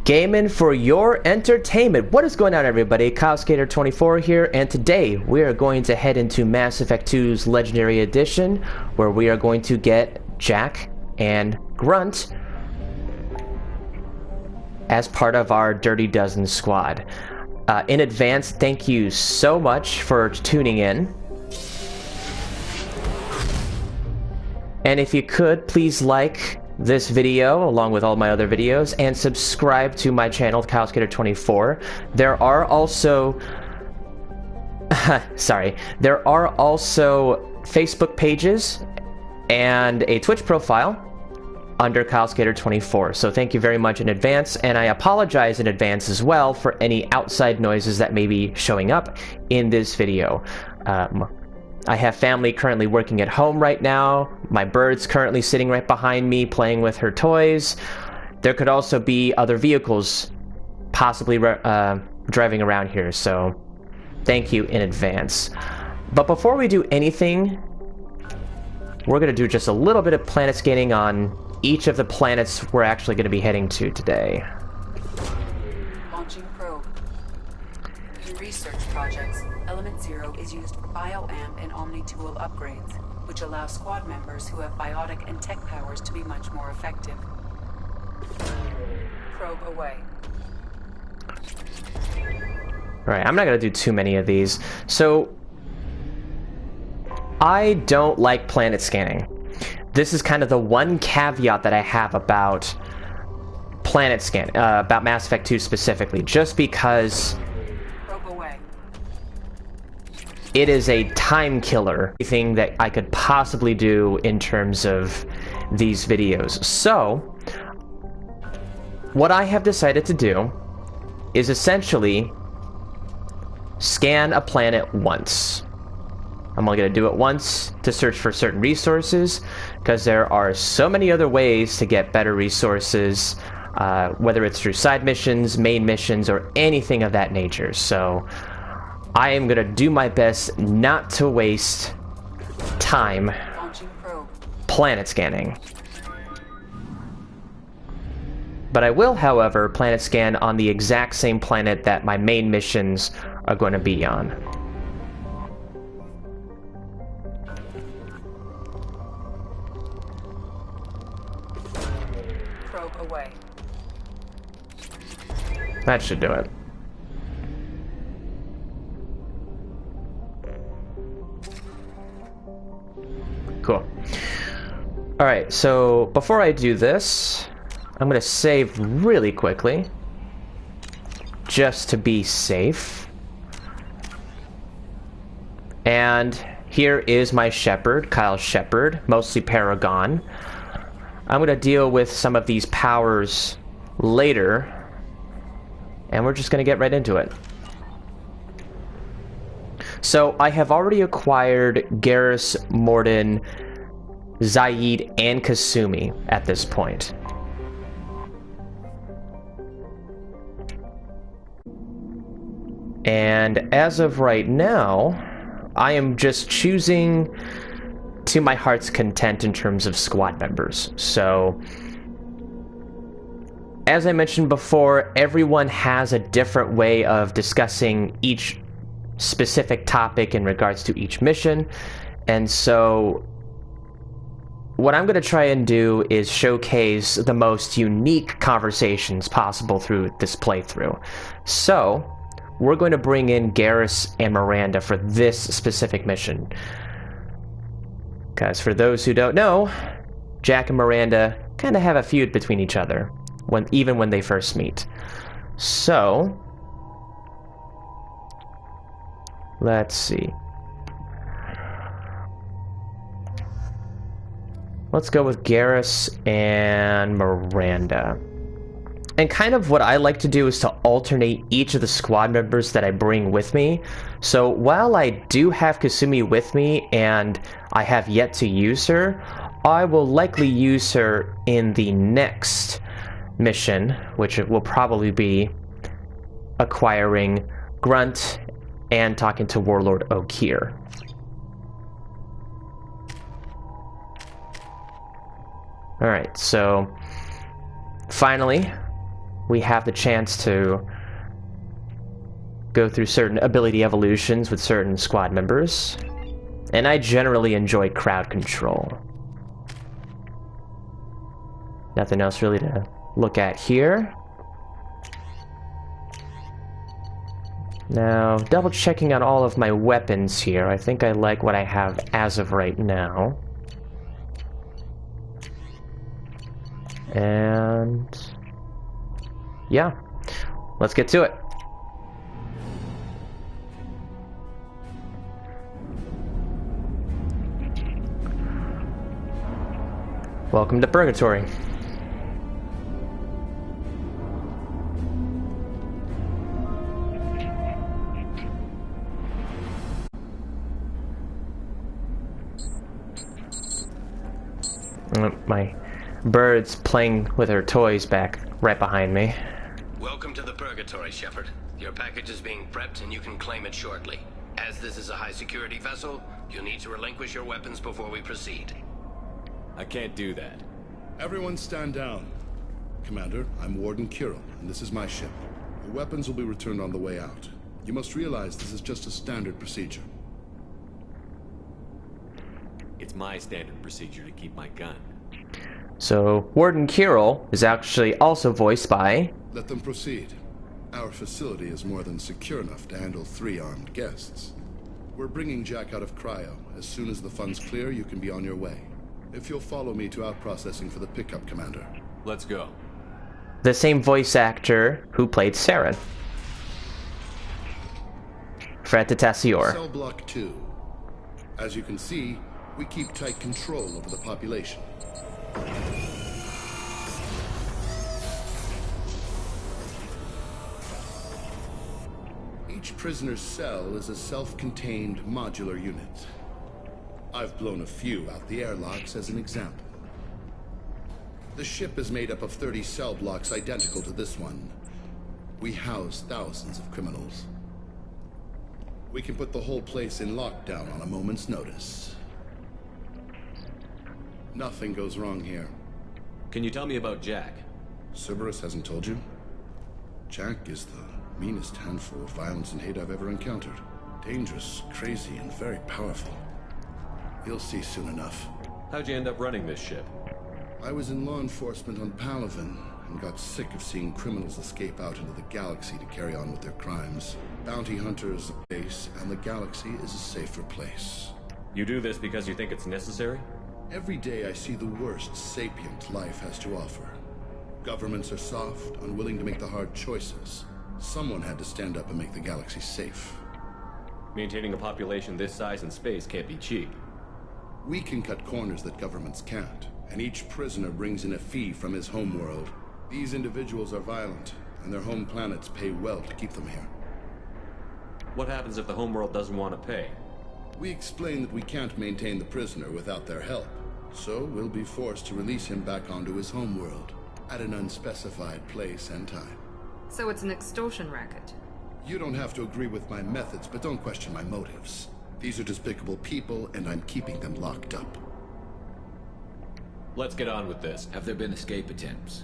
Gaming for your entertainment. What is going on, everybody? Kylesk8r24 here, and today we are going to head into Mass Effect 2's Legendary Edition, where we are going to get Jack and Grunt as part of our Dirty Dozen squad. In advance, thank you so much for tuning in. And if you could, please like this video along with all my other videos and subscribe to my channel, Kylesk8r24. There are also there are also Facebook pages and a Twitch profile under Kylesk8r24. So thank you very much in advance, and I apologize in advance as well for any outside noises that may be showing up in this video. I have family currently working at home right now. My bird's currently sitting right behind me playing with her toys. There could also be other vehicles possibly driving around here, so thank you in advance. But before we do anything, we're going to do just a little bit of planet scanning on each of the planets we're actually going to be heading to today. Launching probe. In research projects, Element 0 is used for bioamp and omni-tool upgrades, which allow squad members who have biotic and tech powers to be much more effective. Probe away. Alright, I'm not going to do too many of these. So, I don't like planet scanning. This is kind of the one caveat that I have about planet scan, about Mass Effect 2 specifically, just because it is a time killer, anything that I could possibly do in terms of these videos. So, what I have decided to do is essentially scan a planet once. I'm only going to do it once to search for certain resources, because there are so many other ways to get better resources, whether it's through side missions, main missions, or anything of that nature. So I am going to do my best not to waste time planet scanning. But I will, however, planet scan on the exact same planet that my main missions are going to be on. Probe away. That should do it. Cool. Alright, so before I do this, I'm going to save really quickly, just to be safe. And here is my Shepard, Kylesk8r, mostly Paragon. I'm going to deal with some of these powers later, and we're just going to get right into it. So, I have already acquired Garrus, Mordin, Zaid, and Kasumi at this point. And as of right now, I am just choosing to my heart's content in terms of squad members. So, as I mentioned before, everyone has a different way of discussing each specific topic in regards to each mission, and so what I'm going to try and do is showcase the most unique conversations possible through this playthrough. So we're going to bring in Garrus and Miranda for this specific mission, because for those who don't know, Jack and Miranda kind of have a feud between each other even when they first meet. So let's see. Let's go with Garrus and Miranda. And kind of what I like to do is to alternate each of the squad members that I bring with me. So while I do have Kasumi with me and I have yet to use her, I will likely use her in the next mission, which will probably be acquiring Grunt and talking to Warlord Okeer. Alright, so finally, we have the chance to go through certain ability evolutions with certain squad members. And I generally enjoy crowd control. Nothing else really to look at here. Now, double checking on all of my weapons here. I think I like what I have as of right now. And yeah, let's get to it. Welcome to Purgatory. My bird's playing with her toys back right behind me. Welcome to the Purgatory, Shepard. Your package is being prepped and you can claim it shortly. As this is a high-security vessel, you'll need to relinquish your weapons before we proceed. I can't do that. Everyone stand down. Commander, I'm Warden Kirill, and this is my ship. Your weapons will be returned on the way out. You must realize this is just a standard procedure. It's my standard procedure to keep my gun. So, Warden Kirill is actually also voiced by... Let them proceed. Our facility is more than secure enough to handle 3 armed guests. We're bringing Jack out of cryo. As soon as the funds clear, you can be on your way. If you'll follow me to out-processing for the pickup, Commander. Let's go. The same voice actor who played Sarah. Fred Tassior. Cell Block 2. As you can see, we keep tight control over the population. Each prisoner's cell is a self-contained modular unit. I've blown a few out the airlocks as an example. The ship is made up of 30 cell blocks identical to this one. We house thousands of criminals. We can put the whole place in lockdown on a moment's notice. Nothing goes wrong here. Can you tell me about Jack? Cerberus hasn't told you? Jack is the meanest handful of violence and hate I've ever encountered. Dangerous, crazy, and very powerful. You'll see soon enough. How'd you end up running this ship? I was in law enforcement on Palaven and got sick of seeing criminals escape out into the galaxy to carry on with their crimes. Bounty hunters, a base, and the galaxy is a safer place. You do this because you think it's necessary? Every day I see the worst sapient life has to offer. Governments are soft, unwilling to make the hard choices. Someone had to stand up and make the galaxy safe. Maintaining a population this size in space can't be cheap. We can cut corners that governments can't, and each prisoner brings in a fee from his homeworld. These individuals are violent, and their home planets pay well to keep them here. What happens if the homeworld doesn't want to pay? We explain that we can't maintain the prisoner without their help, so we'll be forced to release him back onto his homeworld, at an unspecified place and time. So it's an extortion racket? You don't have to agree with my methods, but don't question my motives. These are despicable people, and I'm keeping them locked up. Let's get on with this. Have there been escape attempts?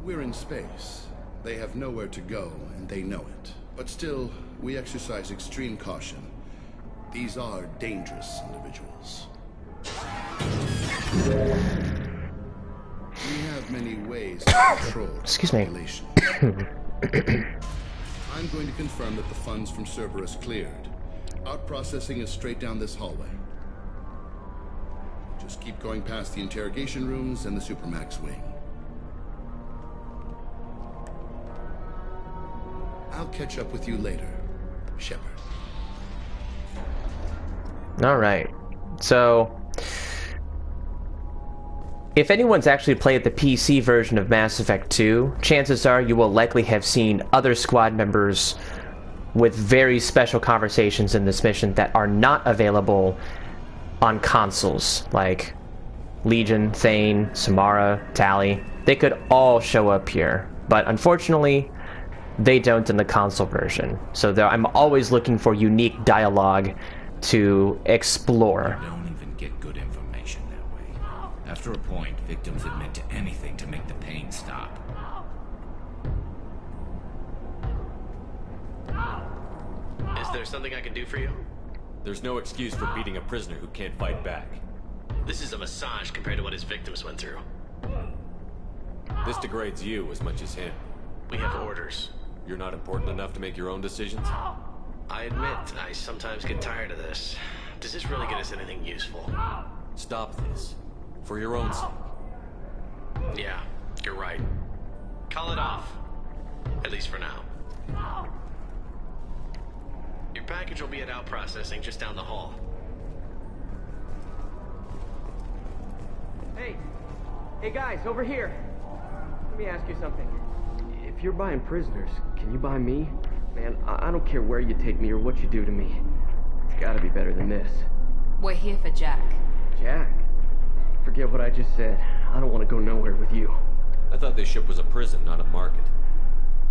We're in space. They have nowhere to go, and they know it. But still, we exercise extreme caution. These are dangerous individuals. We have many ways to control Excuse me. population. I'm going to confirm that the funds from Cerberus cleared. Out-processing is straight down this hallway. Just keep going past the interrogation rooms and the Supermax wing. I'll catch up with you later, Shepard. Alright, so... if anyone's actually played the PC version of Mass Effect 2, chances are you will likely have seen other squad members with very special conversations in this mission that are not available on consoles, like Legion, Thane, Samara, Tali. They could all show up here, but unfortunately, they don't in the console version. So I'm always looking for unique dialogue to explore. You don't even get good information that way. After a point, victims admit to anything to make the pain stop. there something I can do for you? There's no excuse for beating a prisoner who can't fight back. This is a massage compared to what his victims went through. This degrades you as much as him. We have orders. You're not important enough to make your own decisions? I admit, I sometimes get tired of this. Does this really get us anything useful? Stop this. For your own sake. Yeah, you're right. Call it off. At least for now. Your package will be at out processing just down the hall. Hey guys, over here. Let me ask you something. If you're buying prisoners, can you buy me? Man, I don't care where you take me or what you do to me. It's gotta be better than this. We're here for Jack. Jack? Forget what I just said. I don't want to go nowhere with you. I thought this ship was a prison, not a market.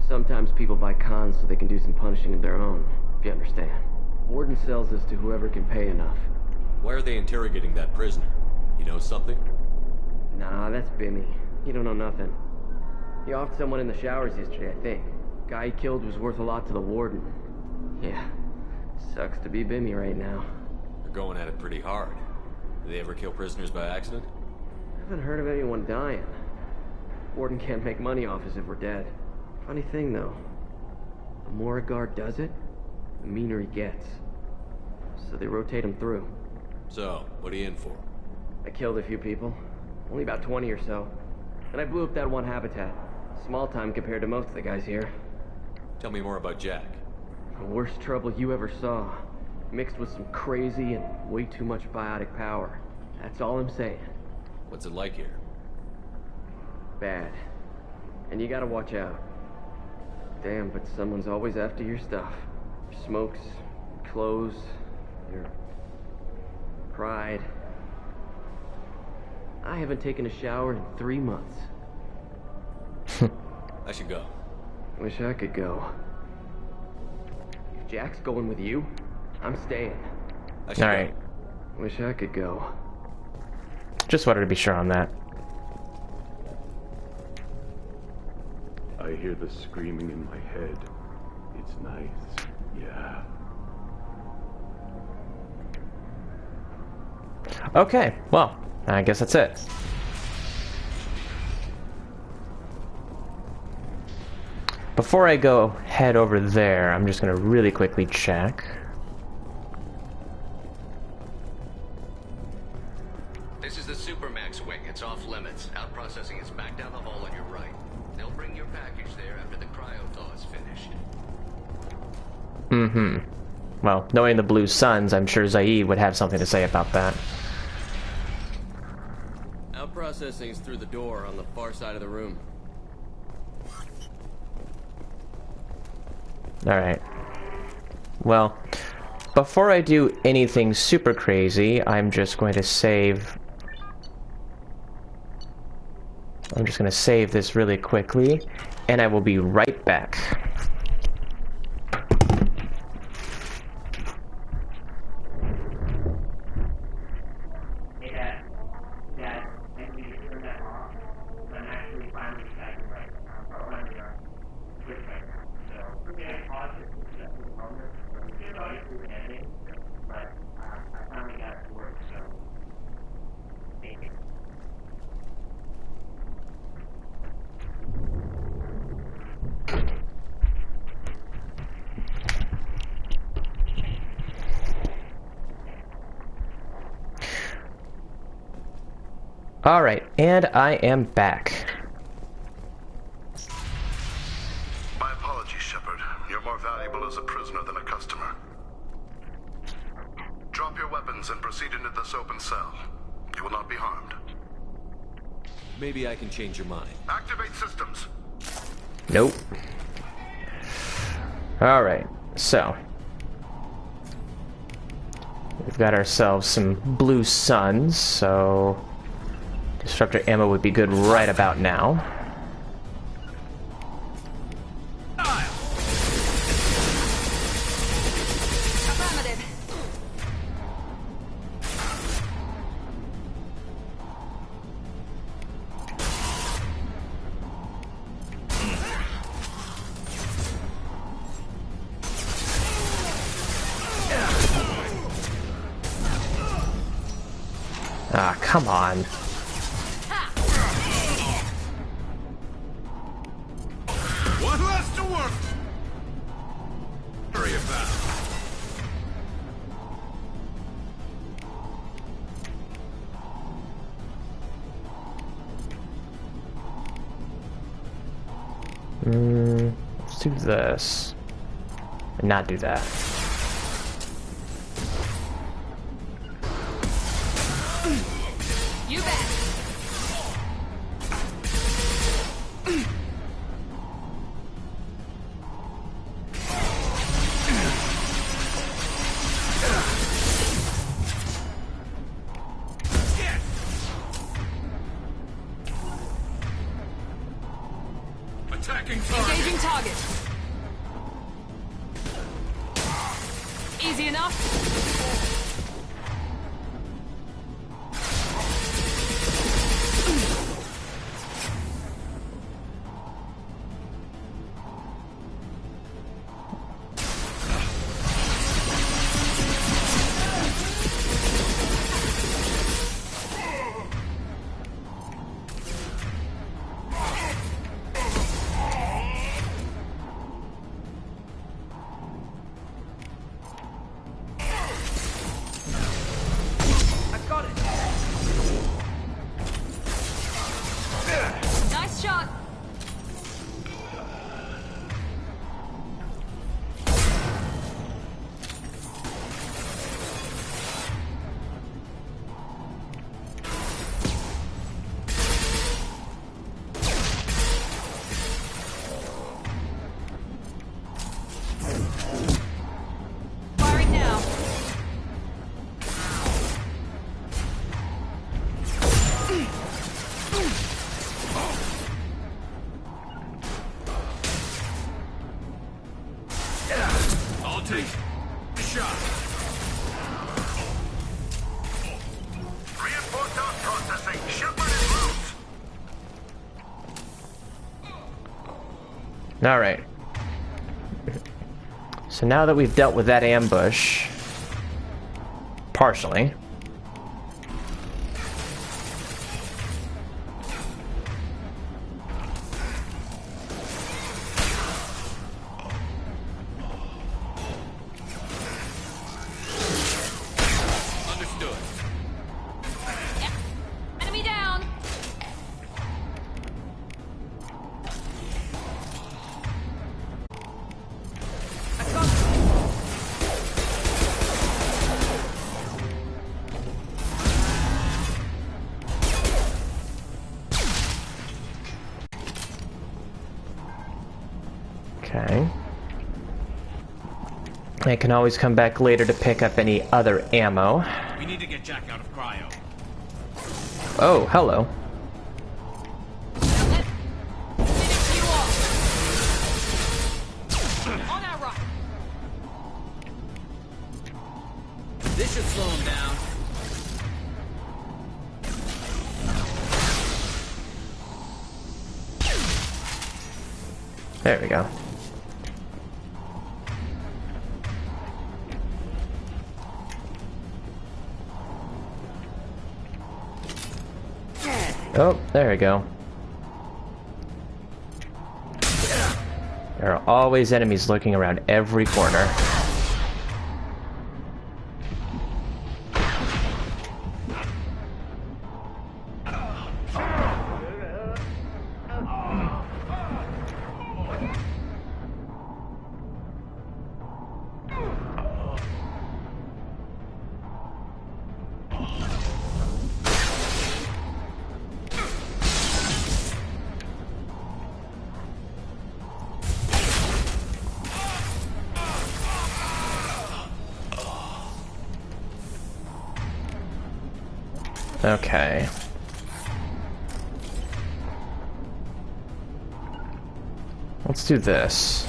Sometimes people buy cons so they can do some punishing of their own, if you understand. Warden sells this to whoever can pay enough. Why are they interrogating that prisoner? You know something? Nah, that's Bimmy. He don't know nothing. He offed someone in the showers yesterday, I think. Guy he killed was worth a lot to the warden. Yeah, sucks to be Bimmy right now. They're going at it pretty hard. Do they ever kill prisoners by accident? I haven't heard of anyone dying. Warden can't make money off us if we're dead. Funny thing, though. The more a guard does it, the meaner he gets. So they rotate him through. So, what are you in for? I killed a few people. Only about 20 or so. And I blew up that one habitat. Small time compared to most of the guys here. Tell me more about Jack. The worst trouble you ever saw. Mixed with some crazy and way too much biotic power. That's all I'm saying. What's it like here? Bad. And you gotta watch out. Damn, but someone's always after your stuff. Your smokes, your clothes, your pride. I haven't taken a shower in 3 months. I should go. Wish I could go. If Jack's going with you, I'm staying. I should Alright. go. Wish I could go. Just wanted to be sure on that. I hear the screaming in my head. It's nice. Yeah. Okay, well, I guess that's it. Before I go head over there, I'm just going to really quickly check. This is the Supermax wing. It's off limits. Out processing is back down the hall on your right. They'll bring your package there after the cryo-thaw is finished. Mm-hmm. Well, knowing the Blue Suns, I'm sure Zaid would have something to say about that. Out processing is through the door on the far side of the room. Alright. Well, before I do anything super crazy, I'm just going to save... I'm just going to save this really quickly, and I will be right back. Alright, and I am back. My apologies, Shepard. You're more valuable as a prisoner than a customer. Drop your weapons and proceed into this open cell. You will not be harmed. Maybe I can change your mind. Activate systems. Nope. Alright, so. We've got ourselves some Blue Suns, so... Disruptor ammo would be good right about now. Affirmative. come on. One less to work. Hurry about. Let's do this. And not do that. You bet. Attacking target. Engaging target. Easy enough. Nice shot. Firing now. I'll take the shot. Reinforced out processing. Shepard is loose. Alright. So now that we've dealt with that ambush, partially, Understood. Enemy down. okay. I can always come back later to pick up any other ammo. We need to get Jack out of cryo. Oh, hello. Finish you off. On our right. This should slow him down. There we go. Oh, there we go. There are always enemies lurking around every corner. Okay. Let's do this.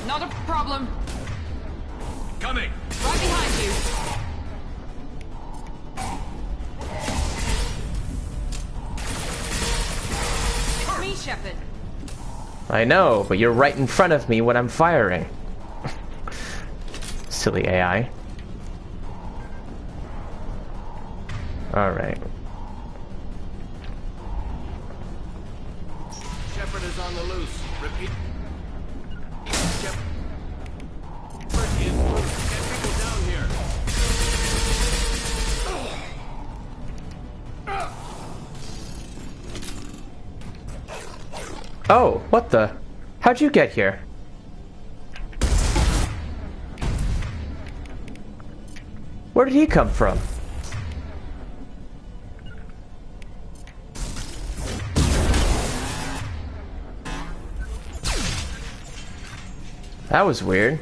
Not a problem. Coming. Right behind you. It's me, Shepard. I know, but you're right in front of me when I'm firing. Silly AI. Alright. Shepard is on the loose. Repeat. Shepard is. Get people down here. Oh, what the? How'd you get here? Where did he come from? That was weird.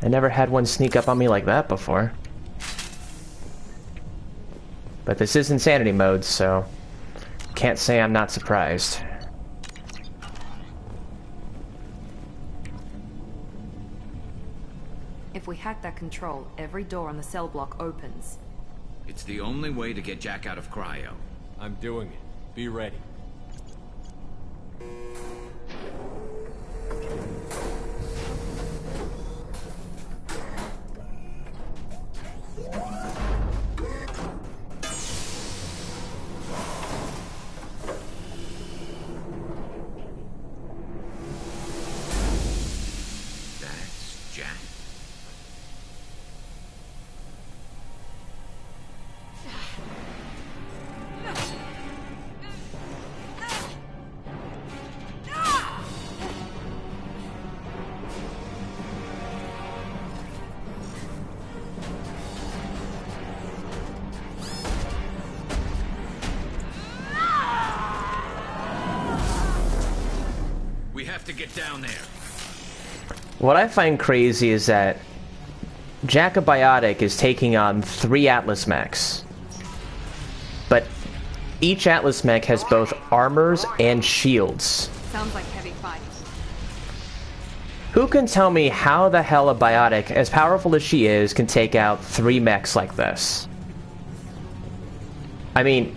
I never had one sneak up on me like that before. But this is insanity mode, so can't say I'm not surprised. If we hack that control, every door on the cell block opens. It's the only way to get Jack out of cryo. I'm doing it. Be ready. That's Jack. We have to get down there. What I find crazy is that Jack Biotic is taking on 3 Atlas mechs. But each Atlas mech has both armors and shields. Sounds like heavy fight. Who can tell me how the hell a Biotic, as powerful as she is, can take out 3 mechs like this? I mean,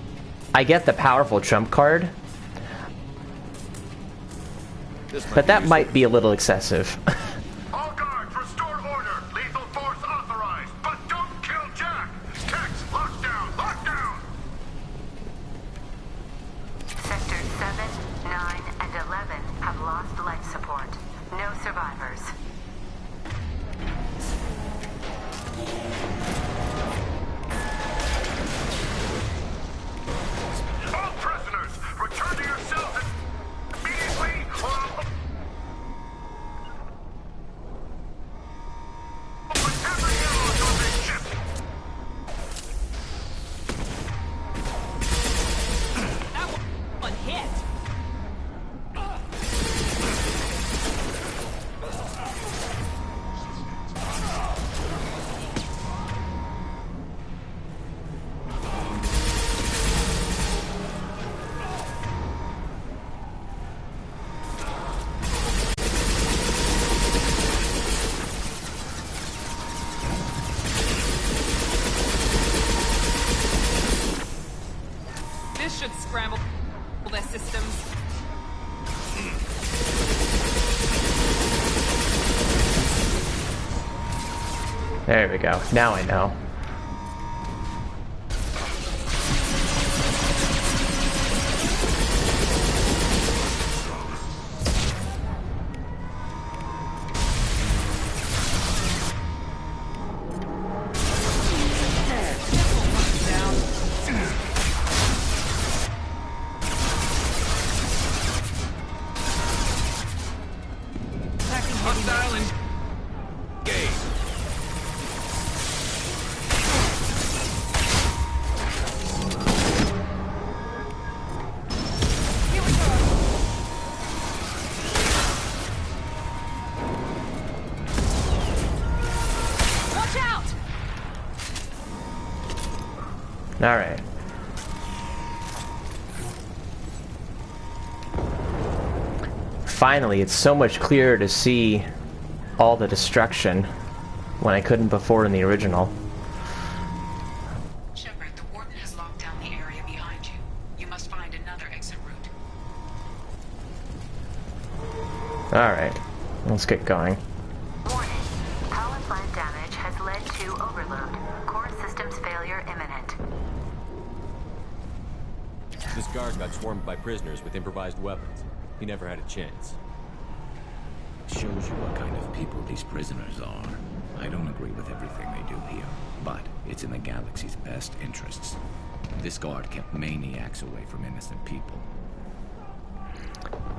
I get the powerful trump card, but that might be a little excessive. All guards, restore order. Lethal force authorized, but don't kill Jack. Tex, lockdown, lockdown. Sectors 7, 9, and 11 have lost life support. No survivors. All prisoners, return to your cells immediately or open every airlock on this ship. That one hit. This should scramble their systems. There we go. Now I know. Hostile and gay. Here we go. Watch out! All right. Finally, it's so much clearer to see all the destruction when I couldn't before in the original. Shepard, the warden has locked down the area behind you. You must find another exit route. All right, let's get going. Warning. Power plant damage has led This guard got swarmed by prisoners with improvised weapons. He never had a chance. Shows you what kind of people these prisoners are. I don't agree with everything they do here, but it's in the galaxy's best interests. This guard kept maniacs away from innocent people.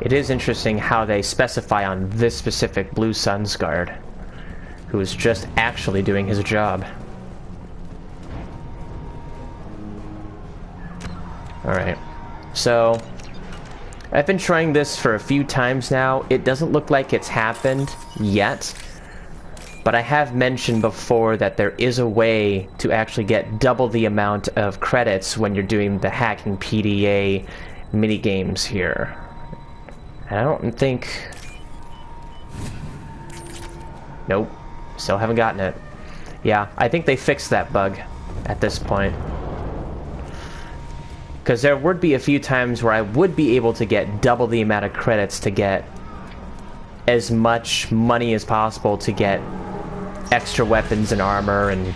It is interesting how they specify on this specific Blue Sun's guard, who is just actually doing his job. Alright, so I've been trying this for a few times now. It doesn't look like it's happened yet, but I have mentioned before that there is a way to actually get double the amount of credits when you're doing the hacking PDA minigames here. I don't think... Nope. Still haven't gotten it. Yeah, I think they fixed that bug at this point. Because there would be a few times where I would be able to get double the amount of credits to get as much money as possible to get extra weapons and armor and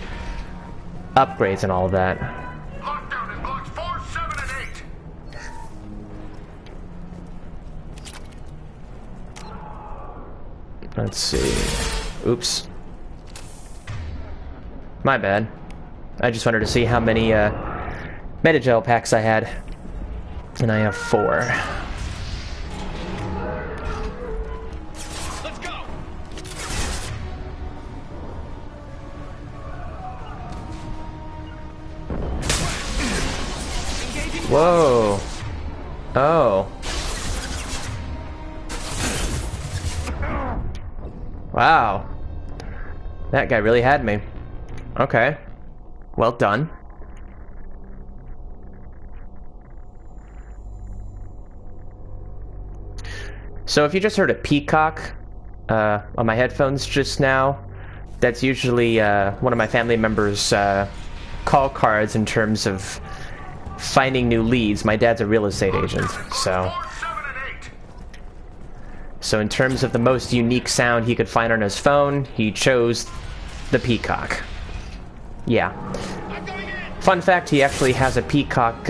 upgrades and all of that. Lockdown in blocks 4, 7, and 8. Let's see. Oops. My bad. I just wanted to see how many Metagel packs I had. And I have 4. Let's go. Whoa. Oh. Wow. That guy really had me. Okay. Well done. So if you just heard a peacock on my headphones just now, that's usually one of my family members' call cards in terms of finding new leads. My dad's a real estate agent, so in terms of the most unique sound he could find on his phone, he chose the peacock. Yeah. Fun fact, he actually has a peacock,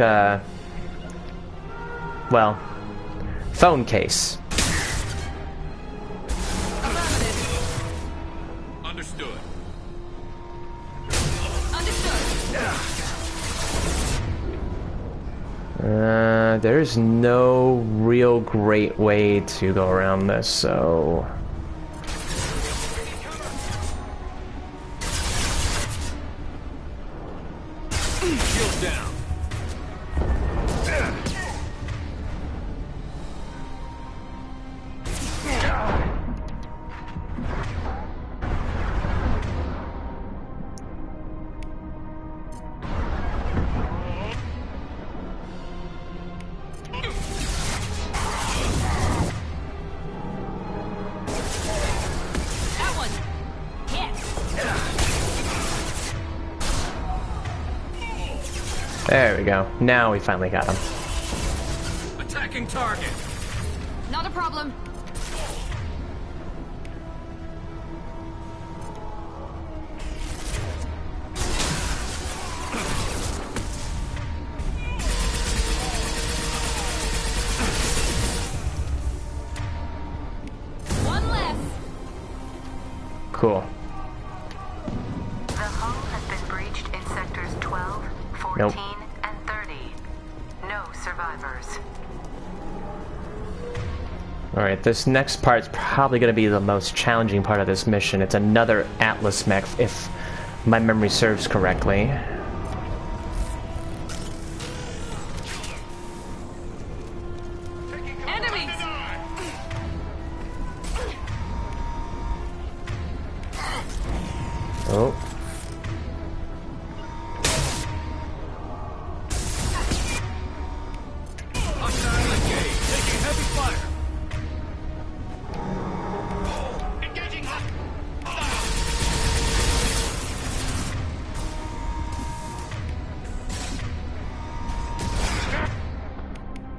well, phone case. Understood. There's no real great way to go around this, so... Shield down. There we go. Now we finally got him. Attacking target. Not a problem. One less. Cool. The hull has been breached in sectors 12, 14, Nope. and 30. No survivors. Alright, this next part's probably going to be the most challenging part of this mission. It's another Atlas mech, if my memory serves correctly. Enemies. Oh. Hostile engaged. Taking heavy fire. Engaging hostile.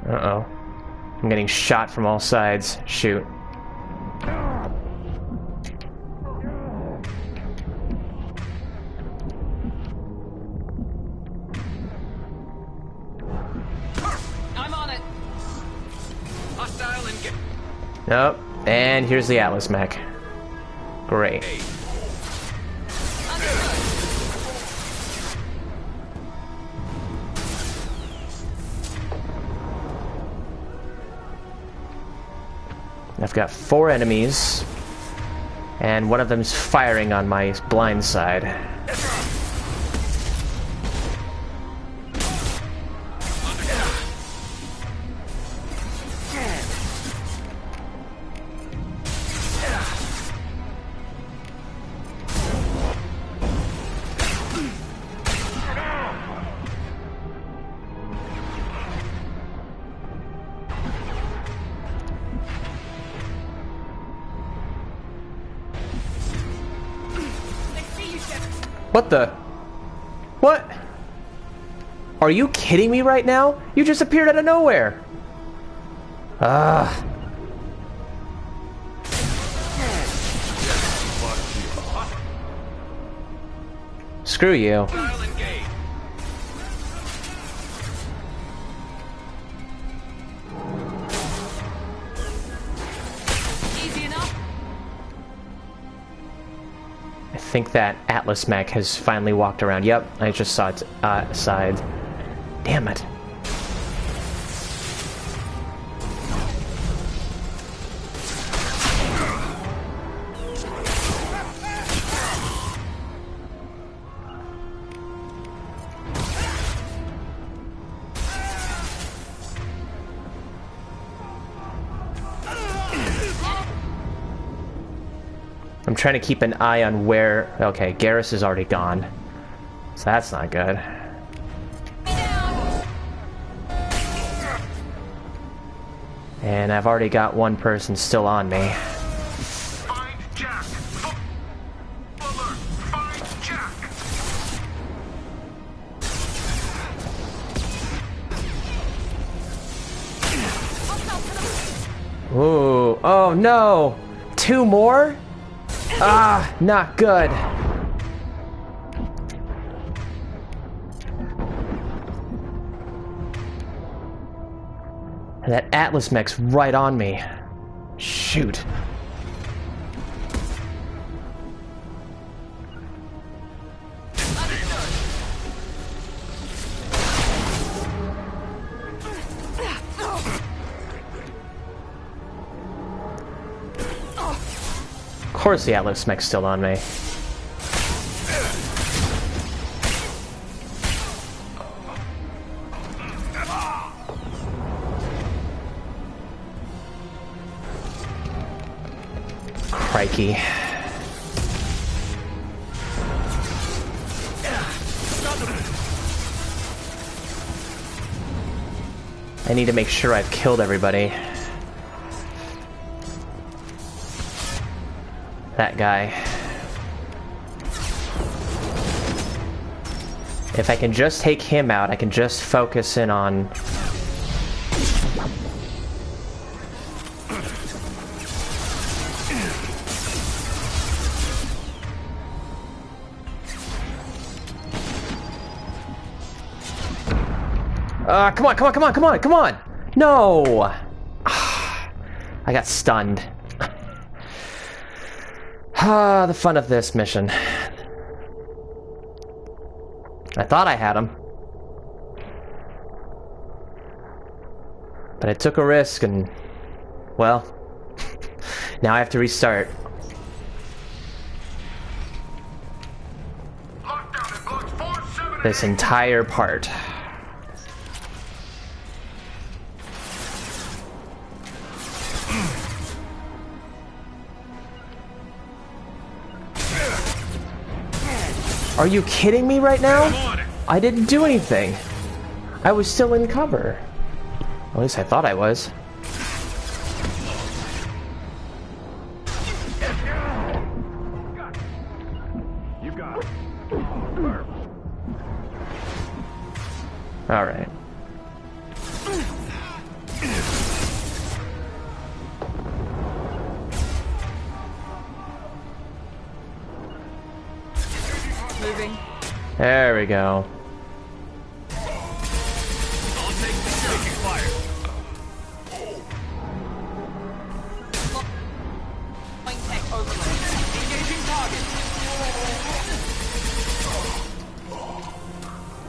Uh-oh. I'm getting shot from all sides. Shoot. Nope. And here's the Atlas mech. Great. I've got 4 enemies, and one of them's firing on my blind side. What the? What? Are you kidding me right now? You just appeared out of nowhere. Screw you. I think that Atlas mech has finally walked around. Yep, I just saw its side. Damn it. I'm trying to keep an eye on where... Okay, Garrus is already gone. So that's not good. And I've already got one person still on me. Find Jack. Alert. Find Jack. Ooh. Oh no! 2 more? Ah, not good. And that Atlas mech's right on me. Shoot. Of course the Atlas mech's still on me. Crikey. I need to make sure I've killed everybody. That guy. If I can just take him out, I can just focus in on... come on, come on, come on, come on, come on! No! I got stunned. Ah, the fun of this mission. I thought I had him. But I took a risk and... well... now I have to restart. This entire part. Are you kidding me right now? I didn't do anything. I was still in cover. At least I thought I was. You got it. All right. Moving. There we go.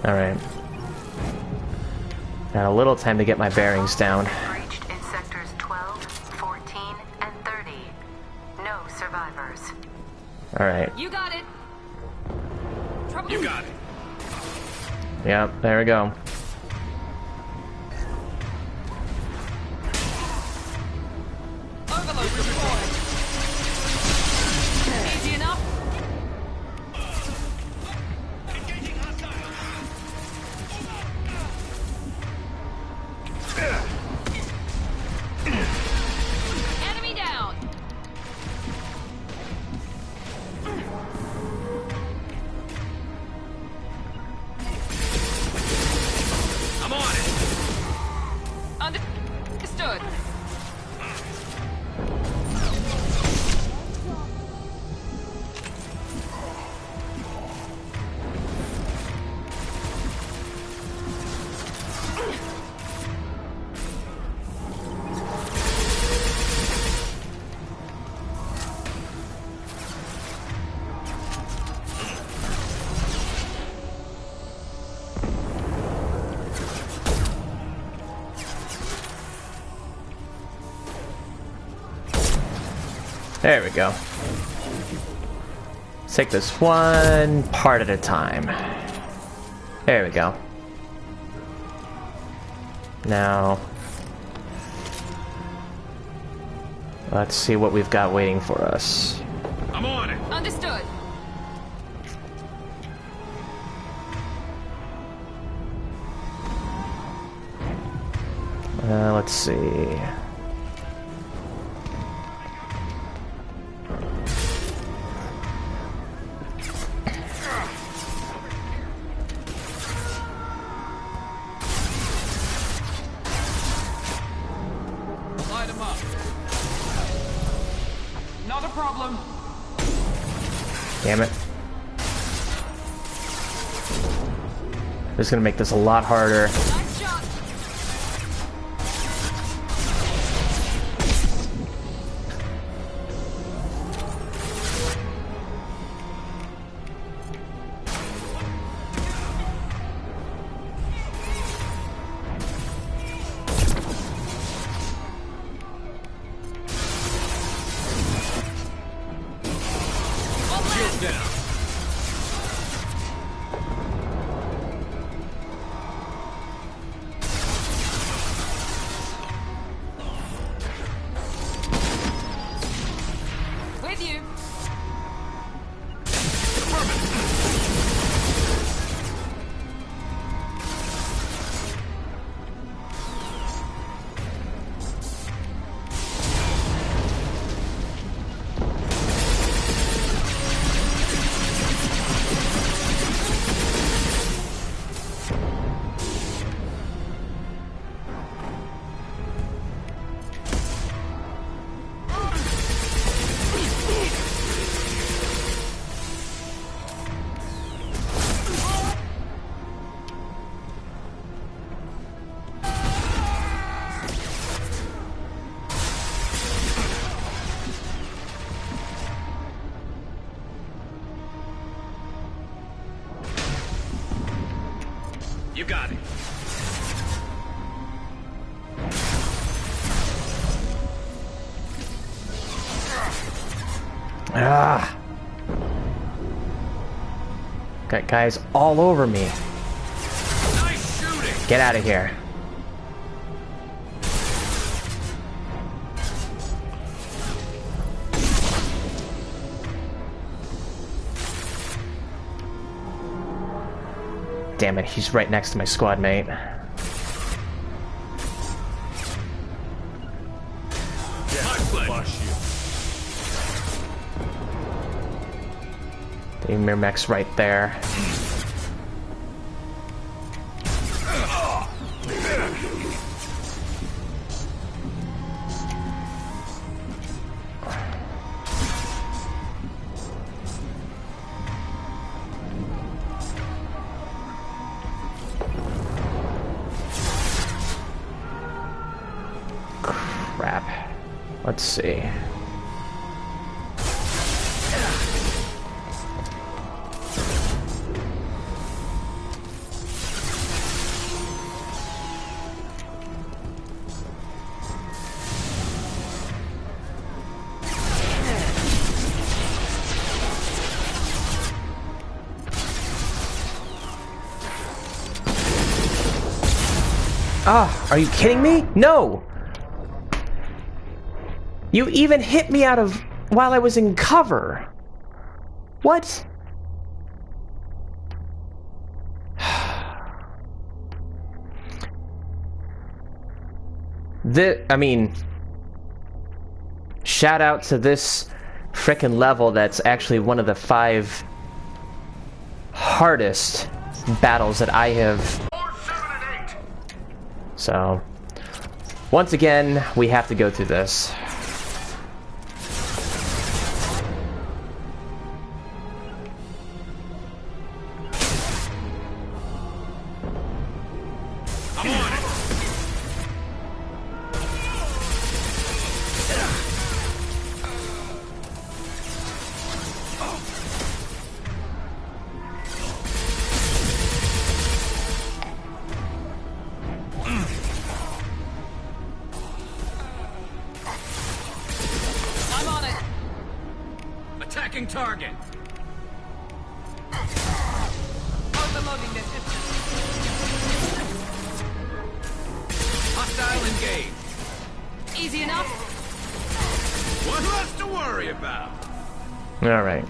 Alright. Got a little time to get my bearings down. Breached in sectors 12, 14, and 30. No survivors. Alright. You got it. Trouble. You got it. Yep, there we go. Overload deployed. Easy enough. Enemy down. I'm on it. Understood. There we go. Let's take this one part at a time. There we go. Now, let's see what we've got waiting for us. I'm on it. Understood. Let's see. Light 'em up. Not a problem. Damn it. This is gonna make this a lot harder. Nice shot. Shields down. With you. You got it. Ah! Got guys all over me. Nice shooting. Get out of here. Damn it, he's right next to my squad mate. The Mirmech's right there. Crap. Let's see. Ah, are you kidding me? No! You even hit me out of... while I was in cover. What? I mean... shout out to this frickin' level that's actually one of the 5 hardest battles that I have. So, once again, we have to go through this. Target. Overloading the system. Hostile engaged. Easy enough. What less to worry about? All right.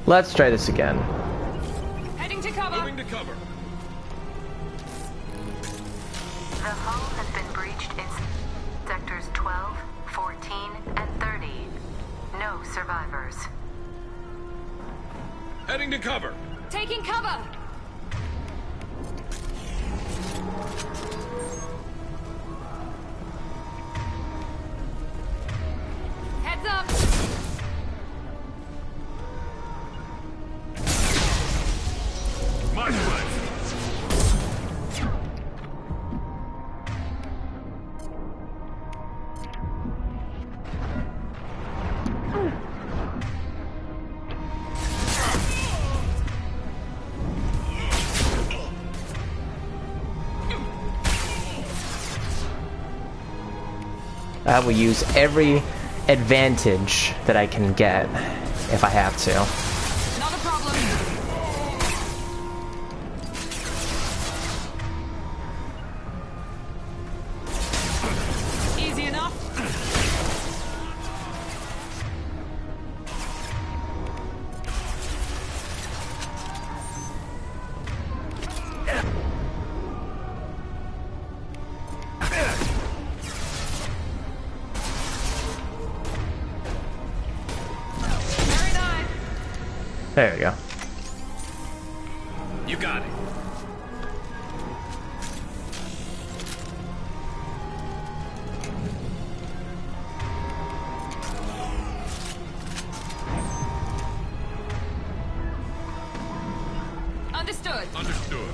Let's try this again. Heading to cover. Moving to cover. The hull has been breached in sectors 12, 14, and 30. No survivors. Heading to cover. Taking cover. Heads up. My way. I will use every advantage that I can get if I have to. Not a problem. Easy enough. There we go. You got it. Understood. Understood.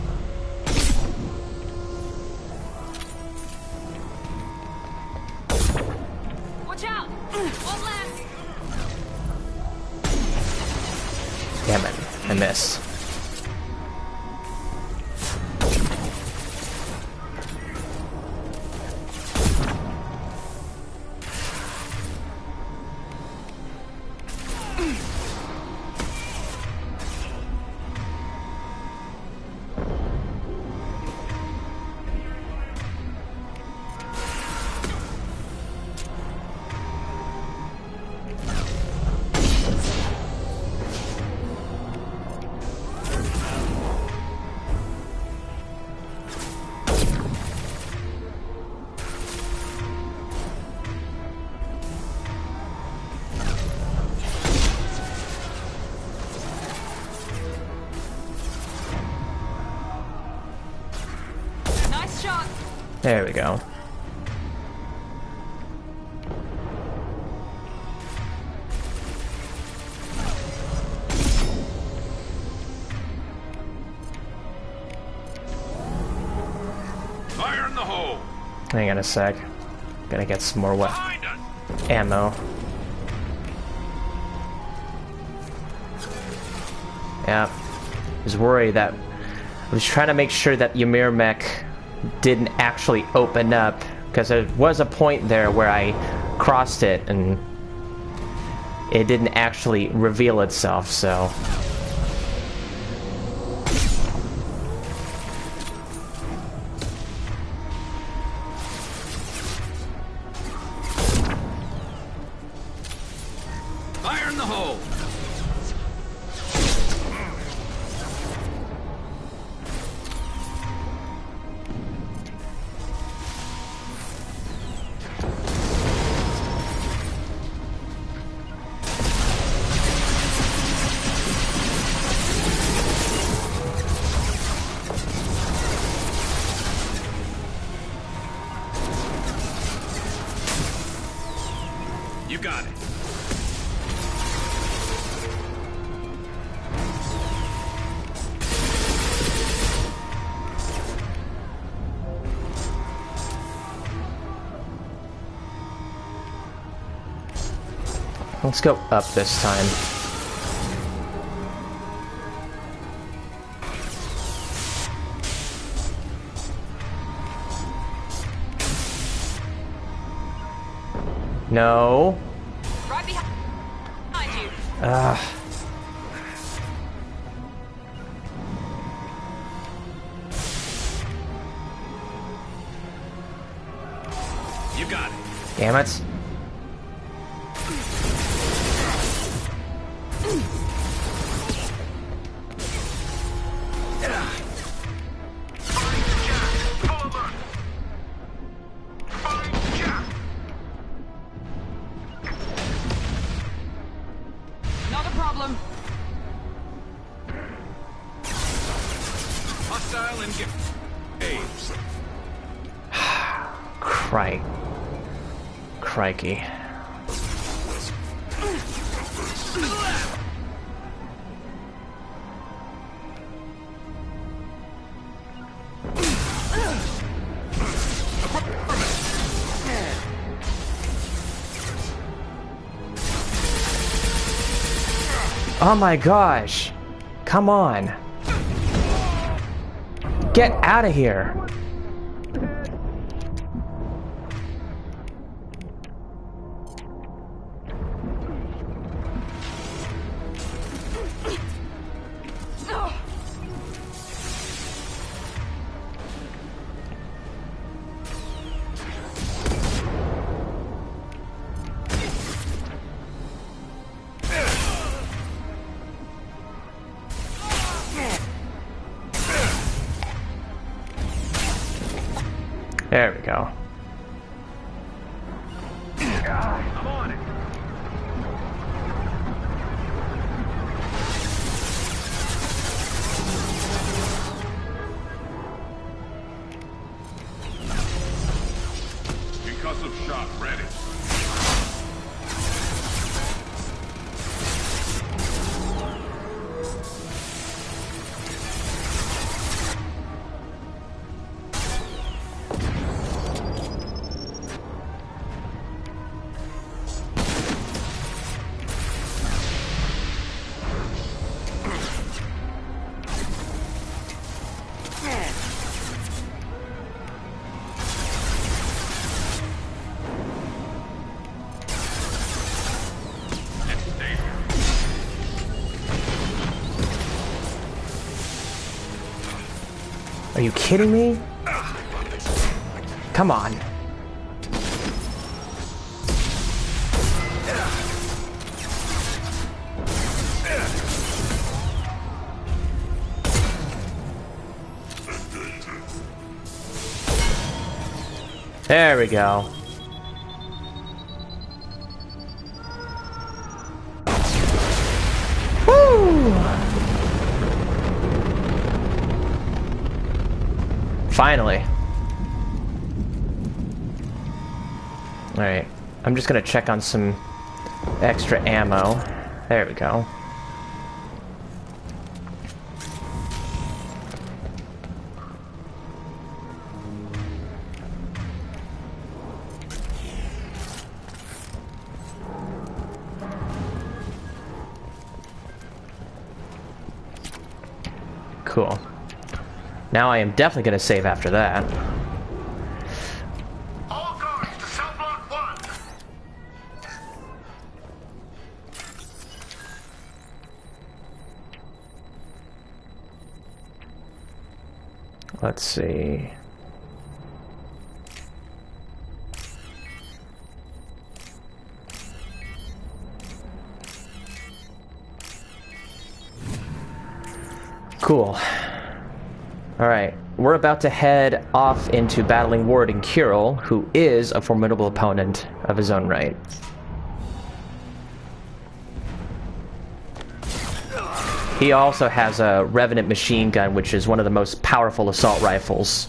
Watch out. One left. Damn it, I missed. There we go. Fire in the hole. Hang on a sec. Gonna get some more ammo. Yeah. I was worried that I was trying to make sure that Ymir mech didn't actually open up, because there was a point there where I crossed it and it didn't actually reveal itself, so. got it. Let's go up this time. No. Right behind you. You got it. Damn it. Not a problem. Hostile and get aids. Crikey. Oh my gosh. Come on. Get out of here. There we go. I'm on it. Concussive shot ready. Are you kidding me? Come on. There we go. Woo! Finally. Alright. I'm just gonna check on some extra ammo. There we go. Cool. Now I am definitely going to save after that. All guards to cell block 1. Let's see. Cool. Alright, we're about to head off into battling Warden Kuril, who is a formidable opponent of his own right. He also has a Revenant machine gun, which is one of the most powerful assault rifles.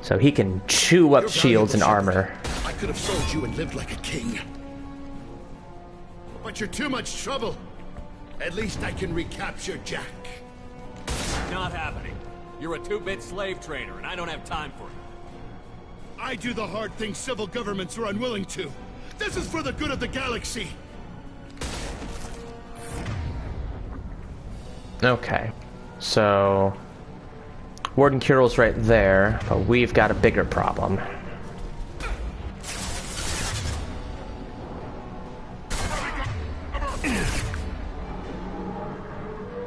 So he can chew up shields and armor. I could have sold you and lived like a king. But you're too much trouble. At least I can recapture Jack. Not happening. You're a 2-bit slave trader, and I don't have time for it. I do the hard things civil governments are unwilling to. This is for the good of the galaxy. Okay, so Warden Kurill's right there, but we've got a bigger problem.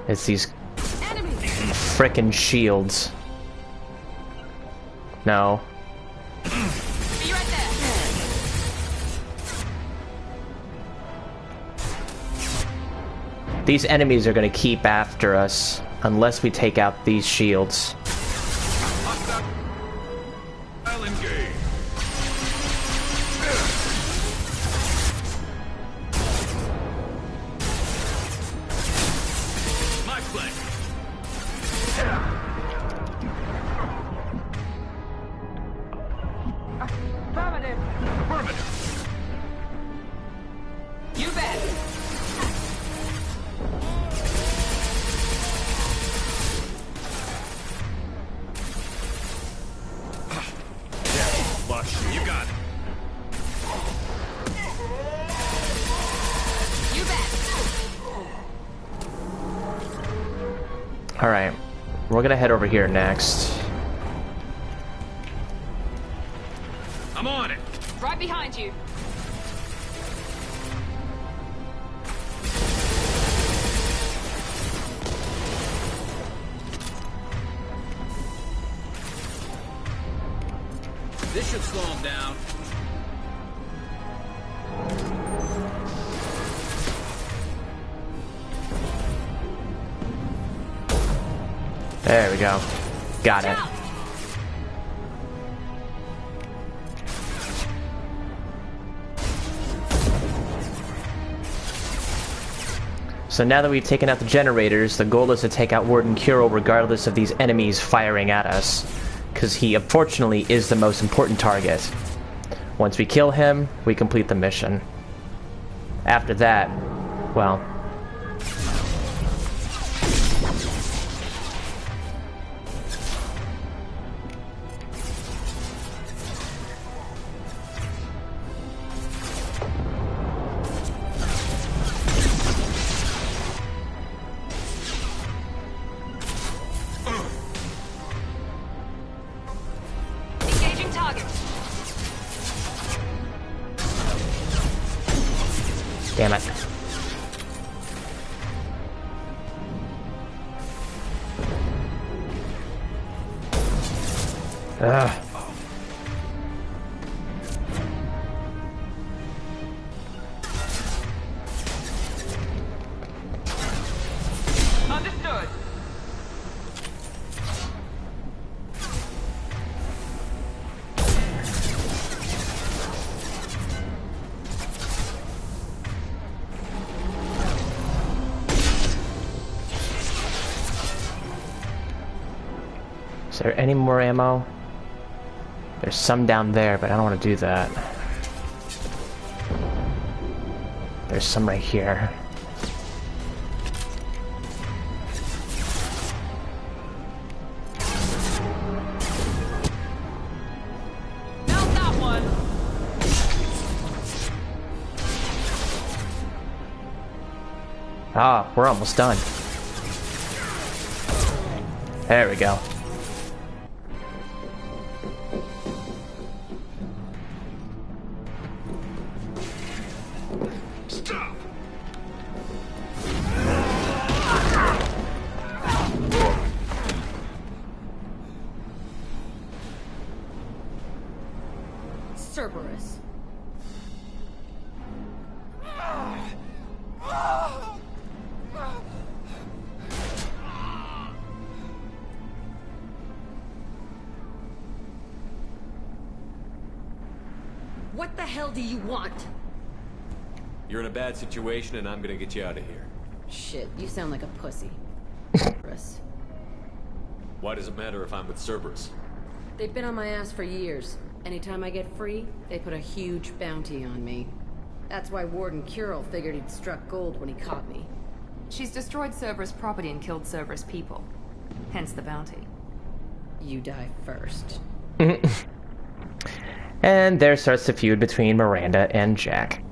It's these frickin' shields. No. Be right there. These enemies are gonna keep after us unless we take out these shields. I'll engage. My play. Affirmative. Affirmative. You bet. Lush. You got it. You bet. Alright, we're gonna head over here next. I'm on it. Right behind you. This should slow him down. There we go. Got it. So now that we've taken out the generators, the goal is to take out Warden Kuro regardless of these enemies firing at us. Because he, unfortunately, is the most important target. Once we kill him, we complete the mission. After that, well... Engaging target. Damn it. Ugh. Understood. Is there any more ammo? There's some down there, but I don't want to do that. There's some right here. Not that one. Ah, we're almost done. There we go. Stop! Cerberus. What the hell do you want? You're in a bad situation, and I'm gonna get you out of here. Shit, you sound like a pussy. Cerberus. Why does it matter if I'm with Cerberus? They've been on my ass for years. Anytime I get free, they put a huge bounty on me. That's why Warden Curel figured he'd struck gold when he caught me. She's destroyed Cerberus property and killed Cerberus people. Hence the bounty. You die first. And there starts the feud between Miranda and Jack.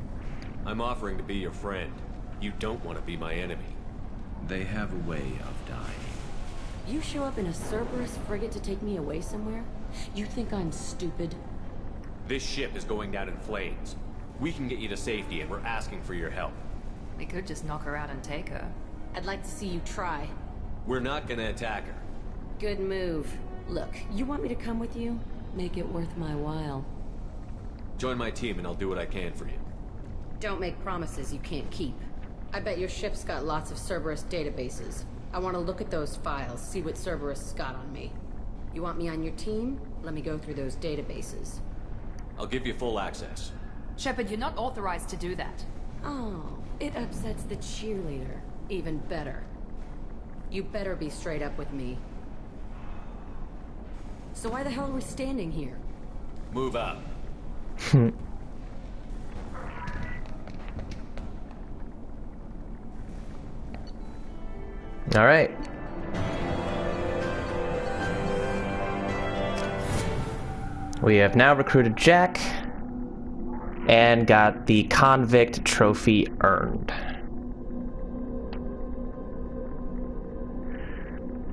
I'm offering to be your friend. You don't want to be my enemy. They have a way of dying. You show up in a Cerberus frigate to take me away somewhere? You think I'm stupid? This ship is going down in flames. We can get you to safety, and we're asking for your help. We could just knock her out and take her. I'd like to see you try. We're not gonna attack her. Good move. Look, you want me to come with you? Make it worth my while. Join my team and I'll do what I can for you. Don't make promises you can't keep. I bet your ship's got lots of Cerberus databases. I want to look at those files, see what Cerberus got on me. You want me on your team? Let me go through those databases. I'll give you full access. Shepard, you're not authorized to do that. Oh, it upsets the cheerleader. Even better. You better be straight up with me. So why the hell are we standing here? Move out. All right. We have now recruited Jack and got the convict trophy earned.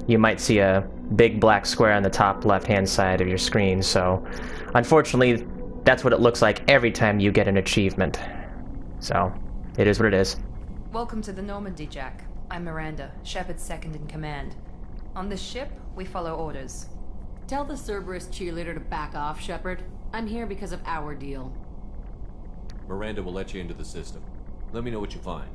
You might see a big black square on the top left-hand side of your screen, so unfortunately that's what it looks like every time you get an achievement. So, it is what it is. Welcome to the Normandy, Jack. I'm Miranda, Shepard's second in command. On this ship, we follow orders. Tell the Cerberus cheerleader to back off, Shepard. I'm here because of our deal. Miranda will let you into the system. Let me know what you find.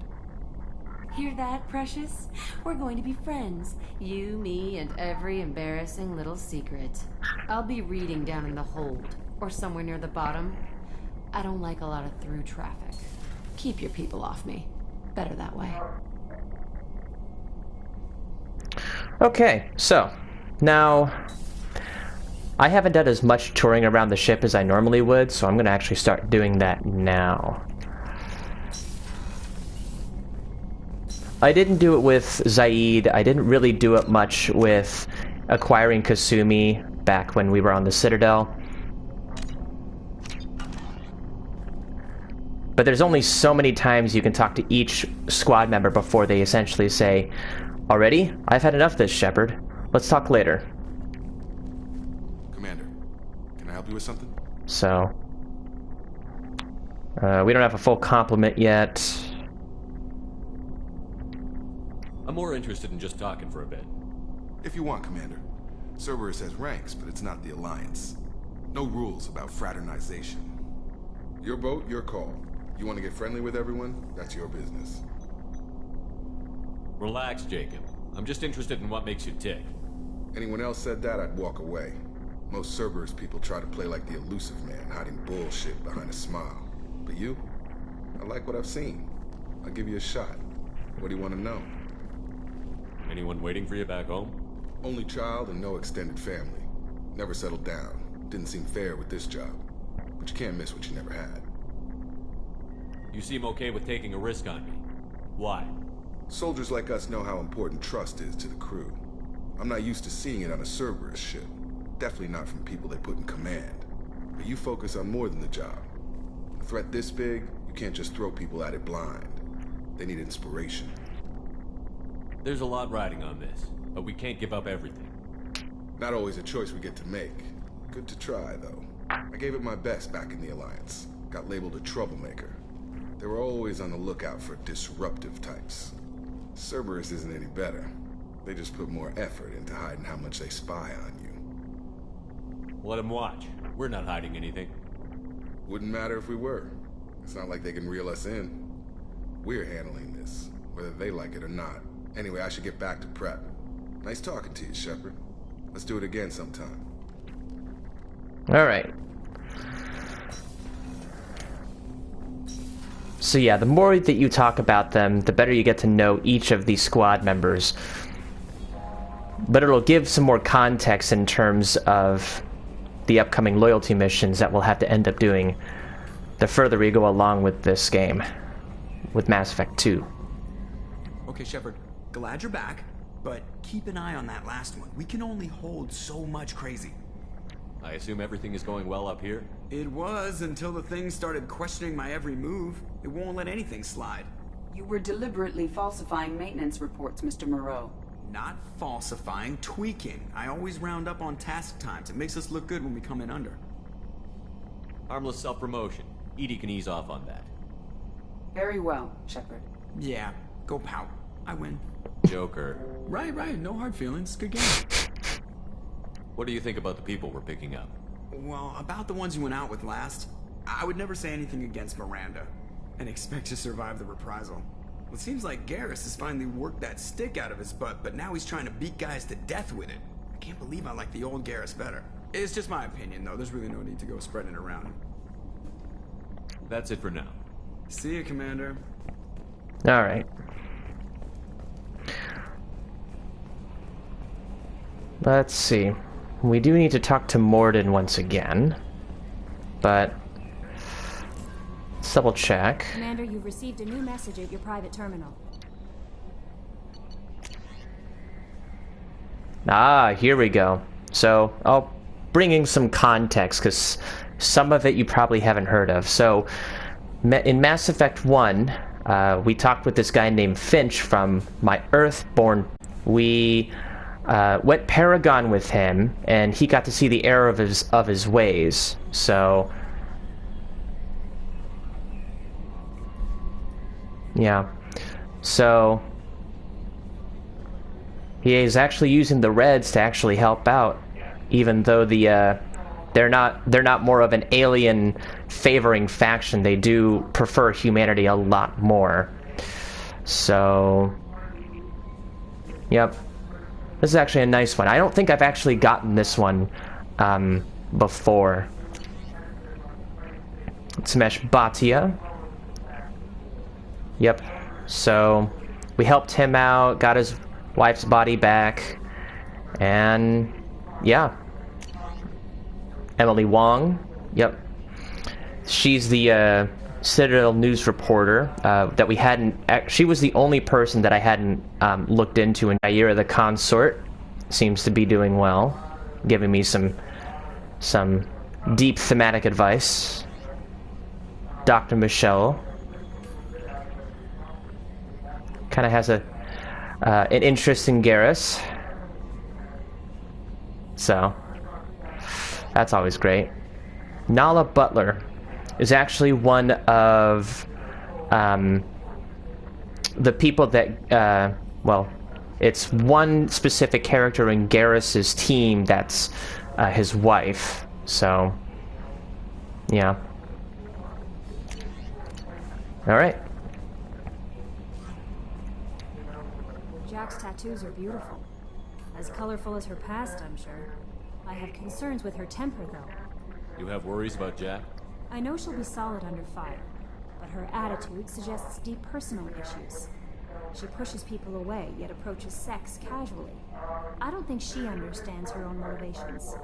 Hear that, Precious? We're going to be friends. You, me, and every embarrassing little secret. I'll be reading down in the hold, or somewhere near the bottom. I don't like a lot of through traffic. Keep your people off me. Better that way. Okay, so, now, I haven't done as much touring around the ship as I normally would, so I'm going to actually start doing that now. I didn't do it with Zaid. I didn't really do it much with acquiring Kasumi back when we were on the Citadel. But there's only so many times you can talk to each squad member before they essentially say, "Already? I've had enough of this, Shepard. Let's talk later." Commander, can I help you with something? So, we don't have a full complement yet. I'm more interested in just talking for a bit. If you want, Commander. Cerberus has ranks, but it's not the Alliance. No rules about fraternization. Your boat, your call. You want to get friendly with everyone? That's your business. Relax, Jacob. I'm just interested in what makes you tick. Anyone else said that, I'd walk away. Most Cerberus people try to play like the elusive man, hiding bullshit behind a smile. But you? I like what I've seen. I'll give you a shot. What do you want to know? Anyone waiting for you back home? Only child and no extended family. Never settled down. Didn't seem fair with this job. But you can't miss what you never had. You seem okay with taking a risk on me. Why? Soldiers like us know how important trust is to the crew. I'm not used to seeing it on a Cerberus ship. Definitely not from people they put in command. But you focus on more than the job. A threat this big, you can't just throw people at it blind. They need inspiration. There's a lot riding on this, but we can't give up everything. Not always a choice we get to make. Good to try, though. I gave it my best back in the Alliance. Got labeled a troublemaker. They were always on the lookout for disruptive types. Cerberus isn't any better. They just put more effort into hiding how much they spy on you. Let them watch. We're not hiding anything. Wouldn't matter if we were. It's not like they can reel us in. We're handling this, whether they like it or not. Anyway, I should get back to prep. Nice talking to you, Shepard. Let's do it again sometime. All right. So yeah, the more that you talk about them, the better you get to know each of these squad members. But it'll give some more context in terms of the upcoming loyalty missions that we'll have to end up doing the further we go along with this game, with Mass Effect 2. Okay, Shepard, glad you're back, but keep an eye on that last one. We can only hold so much crazy. I assume everything is going well up here? It was until the thing started questioning my every move. It won't let anything slide. You were deliberately falsifying maintenance reports, Mr. Moreau. Not falsifying, tweaking. I always round up on task times. It makes us look good when we come in under. Harmless self-promotion. EDI can ease off on that. Very well, Shepard. Yeah, go pout. I win. Joker. Right. No hard feelings. Good game. What do you think about the people we're picking up? Well, about the ones you went out with last, I would never say anything against Miranda and expect to survive the reprisal. It seems like Garrus has finally worked that stick out of his butt, but now he's trying to beat guys to death with it. I can't believe I like the old Garrus better. It's just my opinion, though. There's really no need to go spreading it around. That's it for now. See you, Commander. Alright. Let's see. We do need to talk to Morden once again, but let's double check. Commander, you've received a new message at your private terminal. Ah, here we go. So, I'll bring in some context, because some of it you probably haven't heard of. So, in Mass Effect 1, we talked with this guy named Finch from my Earthborn. We went Paragon with him, and he got to see the error of his ways. So, yeah. So, he is actually using the Reds to actually help out, even though they're not more of an alien favoring faction. They do prefer humanity a lot more. So, yep. This is actually a nice one. I don't think I've actually gotten this one before. Smash Batia. Yep. So, we helped him out, got his wife's body back, and yeah. Emily Wong. Yep. She's the Citadel news reporter that we hadn't... She was the only person that I hadn't looked into. And Naira the Consort seems to be doing well, giving me some deep thematic advice. Dr. Michelle kind of has an interest in Garrus, so that's always great. Nala Butler is actually one of the people that, well, it's one specific character in Garrus's team that's his wife, so, yeah. Alright. Jack's tattoos are beautiful. As colorful as her past, I'm sure. I have concerns with her temper, though. You have worries about Jack? I know she'll be solid under fire, but her attitude suggests deep personal issues. She pushes people away, yet approaches sex casually. I don't think she understands her own motivations.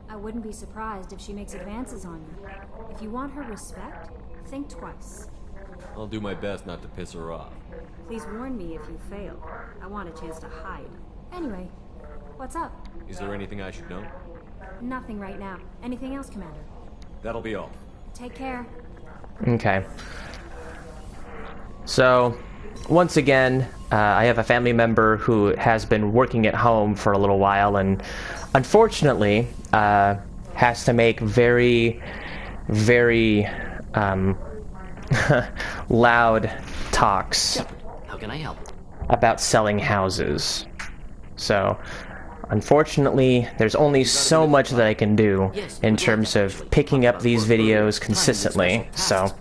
I wouldn't be surprised if she makes advances on you. If you want her respect, think twice. I'll do my best not to piss her off. Please warn me if you fail. I want a chance to hide. Anyway, what's up? Is there anything I should know? Nothing right now. Anything else, Commander? That'll be all. Take care. Okay. So, once again, I have a family member who has been working at home for a little while and unfortunately has to make very, very loud talks. How can I help? About selling houses. So, unfortunately, there's only so much that I can do in terms of picking up these videos consistently, so...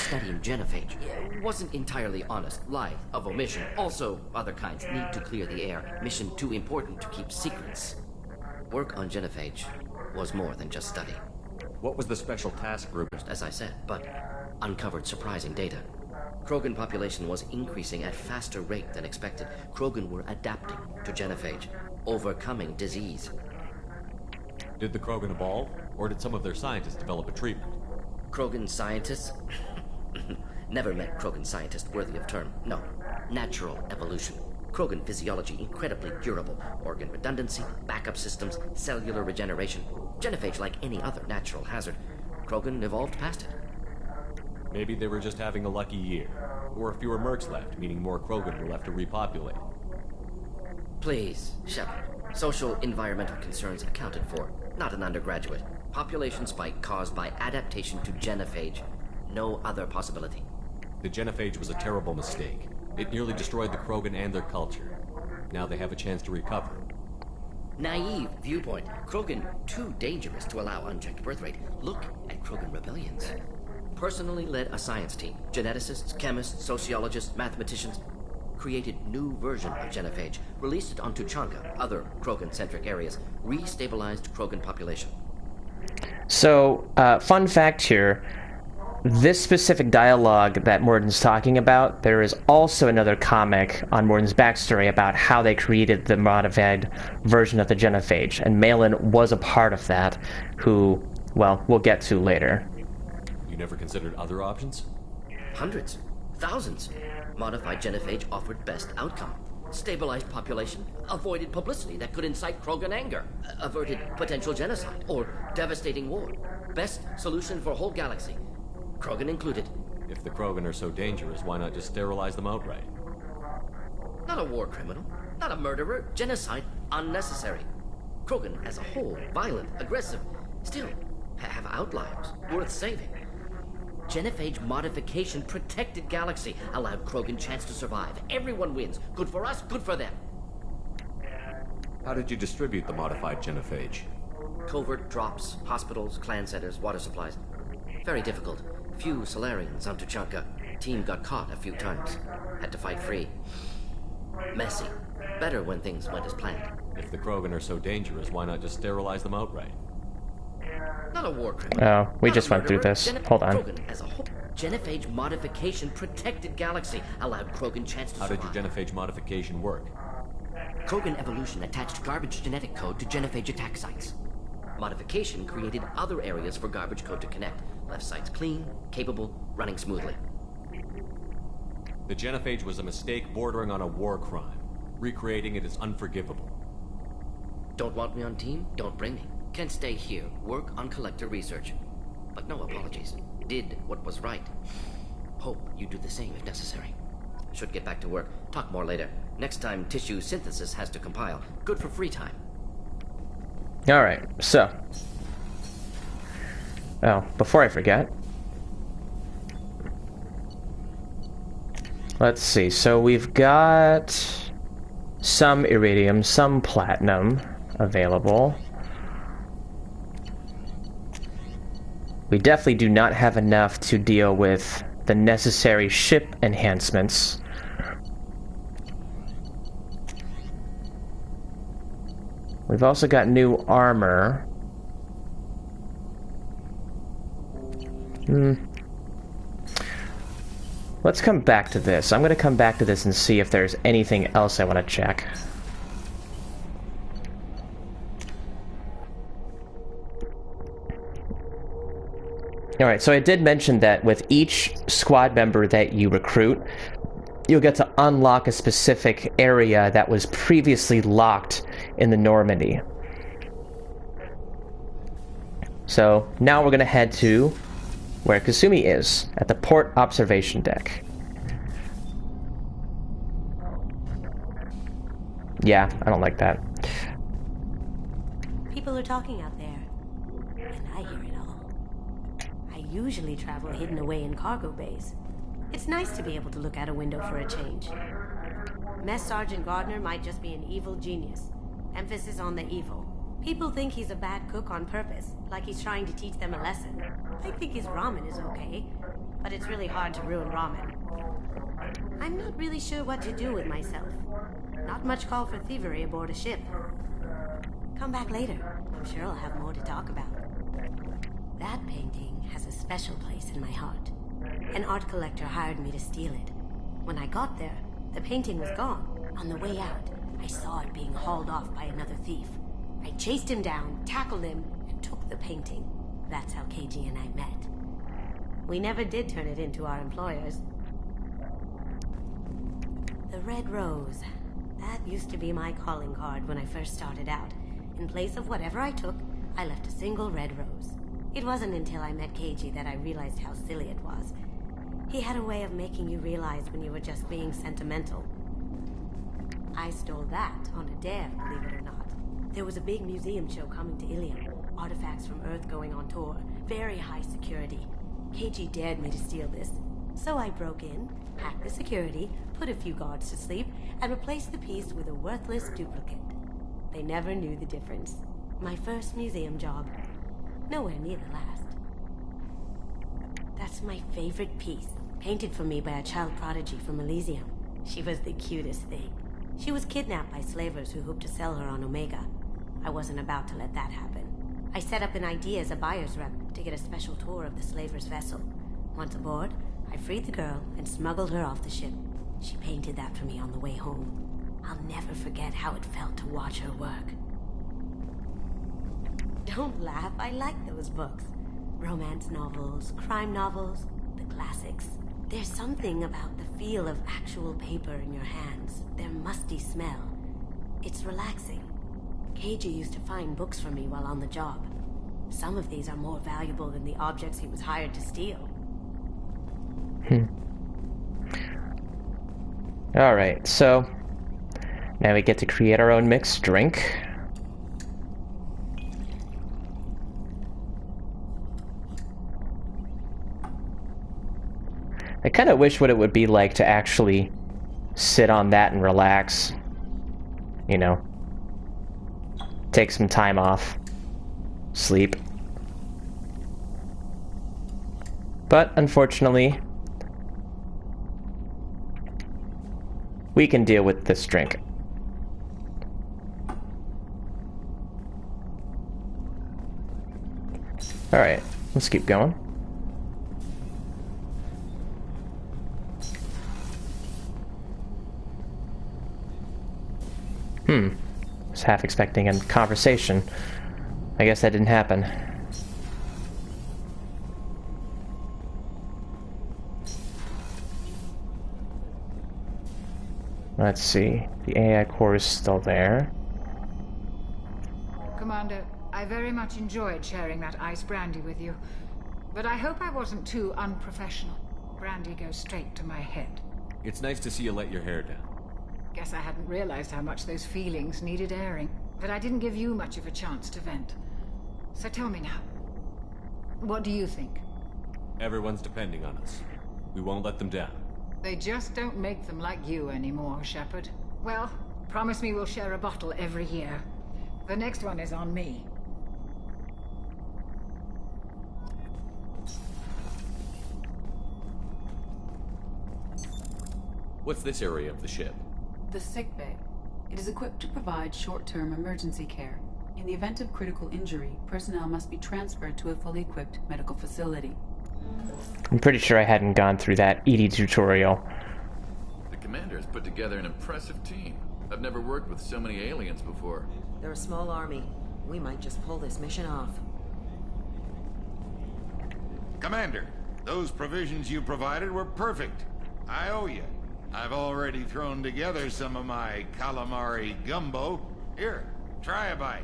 Studying genophage. Wasn't entirely honest. Lie of omission. Also, other kinds need to clear the air. Mission too important to keep secrets. Work on genophage was more than just study. What was the special task group? As I said, but uncovered surprising data. Krogan population was increasing at faster rate than expected. Krogan were adapting to genophage, overcoming disease. Did the Krogan evolve, or did some of their scientists develop a treatment? Krogan scientists? Never met Krogan scientist worthy of term. No. Natural evolution. Krogan physiology incredibly durable. Organ redundancy, backup systems, cellular regeneration. Genophage like any other natural hazard. Krogan evolved past it. Maybe they were just having a lucky year. Or fewer mercs left, meaning more Krogan were left to repopulate. Please, Shepard. Social environmental concerns accounted for. Not an undergraduate. Population spike caused by adaptation to genophage. No other possibility. The genophage was a terrible mistake. It nearly destroyed the Krogan and their culture. Now they have a chance to recover. Naive viewpoint. Krogan too dangerous to allow unchecked birth rate. Look at Krogan rebellions. Personally led a science team. Geneticists, chemists, sociologists, mathematicians. Created new version of genophage. Released it on Tuchanka, other Krogan-centric areas. Restabilized Krogan population. So, fun fact here. This specific dialogue that Morden's talking about, there is also another comic on Morden's backstory about how they created the modified version of the genophage, and Malin was a part of that, who, well, we'll get to later. You never considered other options? Hundreds. Thousands. Modified genophage offered best outcome. Stabilized population, avoided publicity that could incite Krogan anger, averted potential genocide, or devastating war. Best solution for whole galaxy. Krogan included. If the Krogan are so dangerous, why not just sterilize them outright? Not a war criminal, not a murderer. Genocide unnecessary. Krogan as a whole, violent, aggressive, still have outliers worth saving. Genophage modification protected galaxy, allowed Krogan chance to survive. Everyone wins. Good for us, good for them. How did you distribute the modified genophage? Covert drops, hospitals, clan centers, water supplies. Very difficult. Few Solarians on Tuchanka. Team got caught a few times. Had to fight free. Messy. Better when things went as planned. If the Krogan are so dangerous, why not just sterilize them outright? Not a war criminal. Oh, we just went through this. Hold on. Krogan as a whole. Genophage modification protected galaxy, allowed Krogan chance to survive. How did your genophage modification work? Krogan evolution attached garbage genetic code to genophage attack sites. Modification created other areas for garbage code to connect. Left sites clean, capable, running smoothly. The genophage was a mistake bordering on a war crime. Recreating it is unforgivable. Don't want me on team? Don't bring me. Can stay here, work on collector research. But no apologies. Did what was right. Hope you do the same if necessary. Should get back to work. Talk more later. Next time tissue synthesis has to compile. Good for free time. Alright, so. Oh, before I forget. Let's see, so we've got some iridium, some platinum available. We definitely do not have enough to deal with the necessary ship enhancements. We've also got new armor. Let's come back to this. I'm going to come back to this and see if there's anything else I want to check. Alright, so I did mention that with each squad member that you recruit, you'll get to unlock a specific area that was previously locked in the Normandy. So now we're going to head to where Kasumi is, at the port observation deck. Yeah, I don't like that. People are talking out there, and I hear it all. I usually travel hidden away in cargo bays. It's nice to be able to look out a window for a change. Mess Sergeant Gardner might just be an evil genius. Emphasis on the evil. People think he's a bad cook on purpose, like he's trying to teach them a lesson. I think his ramen is okay, but it's really hard to ruin ramen. I'm not really sure what to do with myself. Not much call for thievery aboard a ship. Come back later. I'm sure I'll have more to talk about. That painting has a special place in my heart. An art collector hired me to steal it. When I got there, the painting was gone. On the way out, I saw it being hauled off by another thief. I chased him down, tackled him, and took the painting. That's how KG and I met. We never did turn it into our employers. The Red Rose. That used to be my calling card when I first started out. In place of whatever I took, I left a single red rose. It wasn't until I met KG that I realized how silly it was. He had a way of making you realize when you were just being sentimental. I stole that on a dare, believe it or not. There was a big museum show coming to Ilium. Artifacts from Earth going on tour. Very high security. KG dared me to steal this. So I broke in, hacked the security, put a few guards to sleep, and replaced the piece with a worthless duplicate. They never knew the difference. My first museum job. Nowhere near the last. That's my favorite piece. Painted for me by a child prodigy from Elysium. She was the cutest thing. She was kidnapped by slavers who hoped to sell her on Omega. I wasn't about to let that happen. I set up an ID as a buyer's rep to get a special tour of the slaver's vessel. Once aboard, I freed the girl and smuggled her off the ship. She painted that for me on the way home. I'll never forget how it felt to watch her work. Don't laugh, I like those books. Romance novels, crime novels, the classics. There's something about the feel of actual paper in your hands, their musty smell. It's relaxing. KG used to find books for me while on the job. Some of these are more valuable than the objects he was hired to steal. Alright, so now we get to create our own mixed drink. I kind of wish what it would be like to actually sit on that and relax. You know, take some time off, sleep. But unfortunately, we can deal with this drink. Alright, let's keep going. Was half expecting a conversation. I guess that didn't happen. Let's see. The AI core is still there. Commander, I very much enjoyed sharing that ice brandy with you. But I hope I wasn't too unprofessional. Brandy goes straight to my head. It's nice to see you let your hair down. Guess I hadn't realized how much those feelings needed airing. But I didn't give you much of a chance to vent. So tell me now. What do you think? Everyone's depending on us. We won't let them down. They just don't make them like you anymore, Shepard. Well, promise me we'll share a bottle every year. The next one is on me. What's this area of the ship? The sick bay. It is equipped to provide short-term emergency care. In the event of critical injury, personnel must be transferred to a fully equipped medical facility. I'm pretty sure I hadn't gone through that ED tutorial. The commander has put together an impressive team. I've never worked with so many aliens before. They're a small army. We might just pull this mission off. Commander, those provisions you provided were perfect. I owe you. I've already thrown together some of my calamari gumbo. Here, try a bite.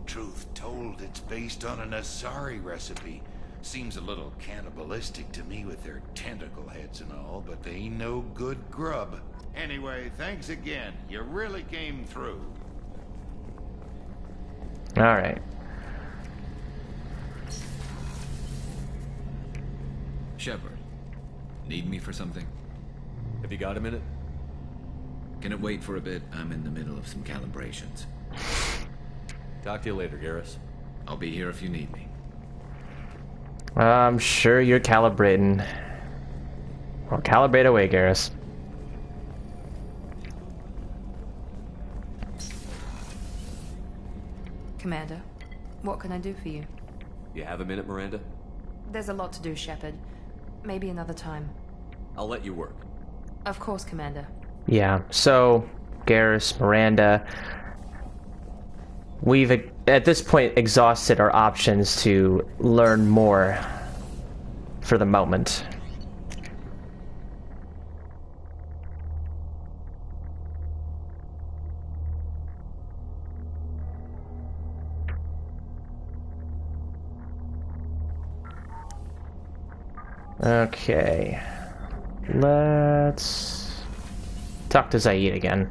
Truth told, it's based on an Asari recipe. Seems a little cannibalistic to me with their tentacle heads and all, but they ain't no good grub. Anyway, thanks again. You really came through. Alright. Shepard, need me for something? Have you got a minute? Can it wait for a bit? I'm in the middle of some calibrations. Talk to you later, Garrus. I'll be here if you need me. I'm sure you're calibrating. Well, calibrate away, Garrus. Commander, what can I do for you? You have a minute, Miranda? There's a lot to do, Shepard. Maybe another time. I'll let you work. Of course, Commander. Yeah, so, Garrus, Miranda... we've, at this point, exhausted our options to learn more for the moment. Okay. Let's talk to Zaid again.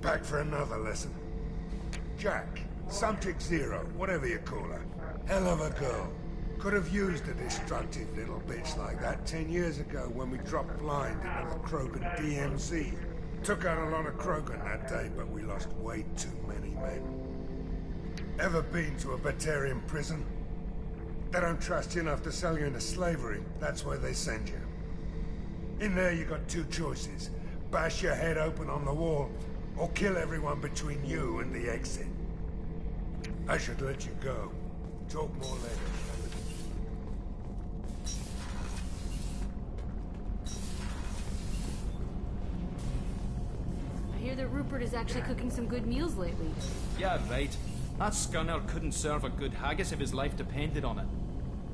Back for another lesson. Jack, Subject Zero, whatever you call her. Hell of a girl. Could have used a destructive little bitch like that 10 years ago when we dropped blind into the Krogan DMZ. Took out a lot of Krogan that day, but we lost way too many men. Ever been to a Batarian prison? They don't trust you enough to sell you into slavery. That's where they send you. In there you got two choices. Bash your head open on the wall, or kill everyone between you and the exit. I should let you go. Talk more later. I hear that Rupert is actually cooking some good meals lately. Yeah, right. That scunner couldn't serve a good haggis if his life depended on it.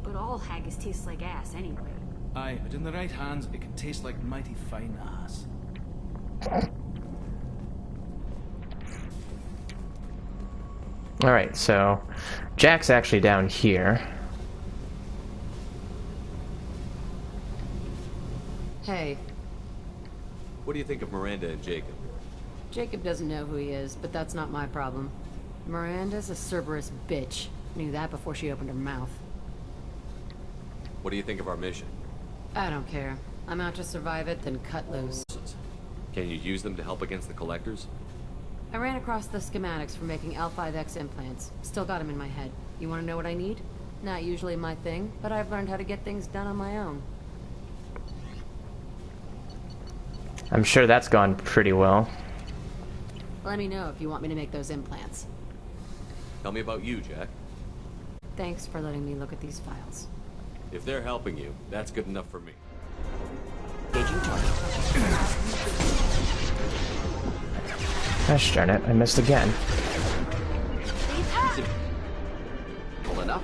But all haggis tastes like ass anyway. Aye, but in the right hands, it can taste like mighty fine ass. Alright, so Jack's actually down here. Hey. What do you think of Miranda and Jacob? Jacob doesn't know who he is, but that's not my problem. Miranda's a Cerberus bitch. Knew that before she opened her mouth. What do you think of our mission? I don't care. I'm out to survive it, then cut loose. Can you use them to help against the Collectors? I ran across the schematics for making L5X implants. Still got them in my head. You want to know what I need? Not usually my thing, but I've learned how to get things done on my own. I'm sure that's gone pretty well. Let me know if you want me to make those implants. Tell me about you, Jack. Thanks for letting me look at these files. If they're helping you, that's good enough for me. Gosh darn it, I missed again. Pull enough.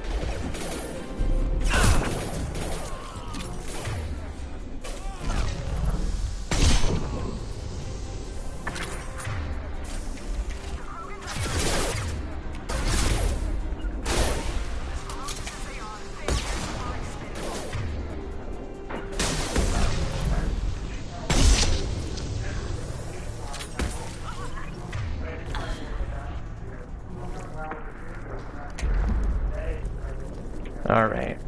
All right.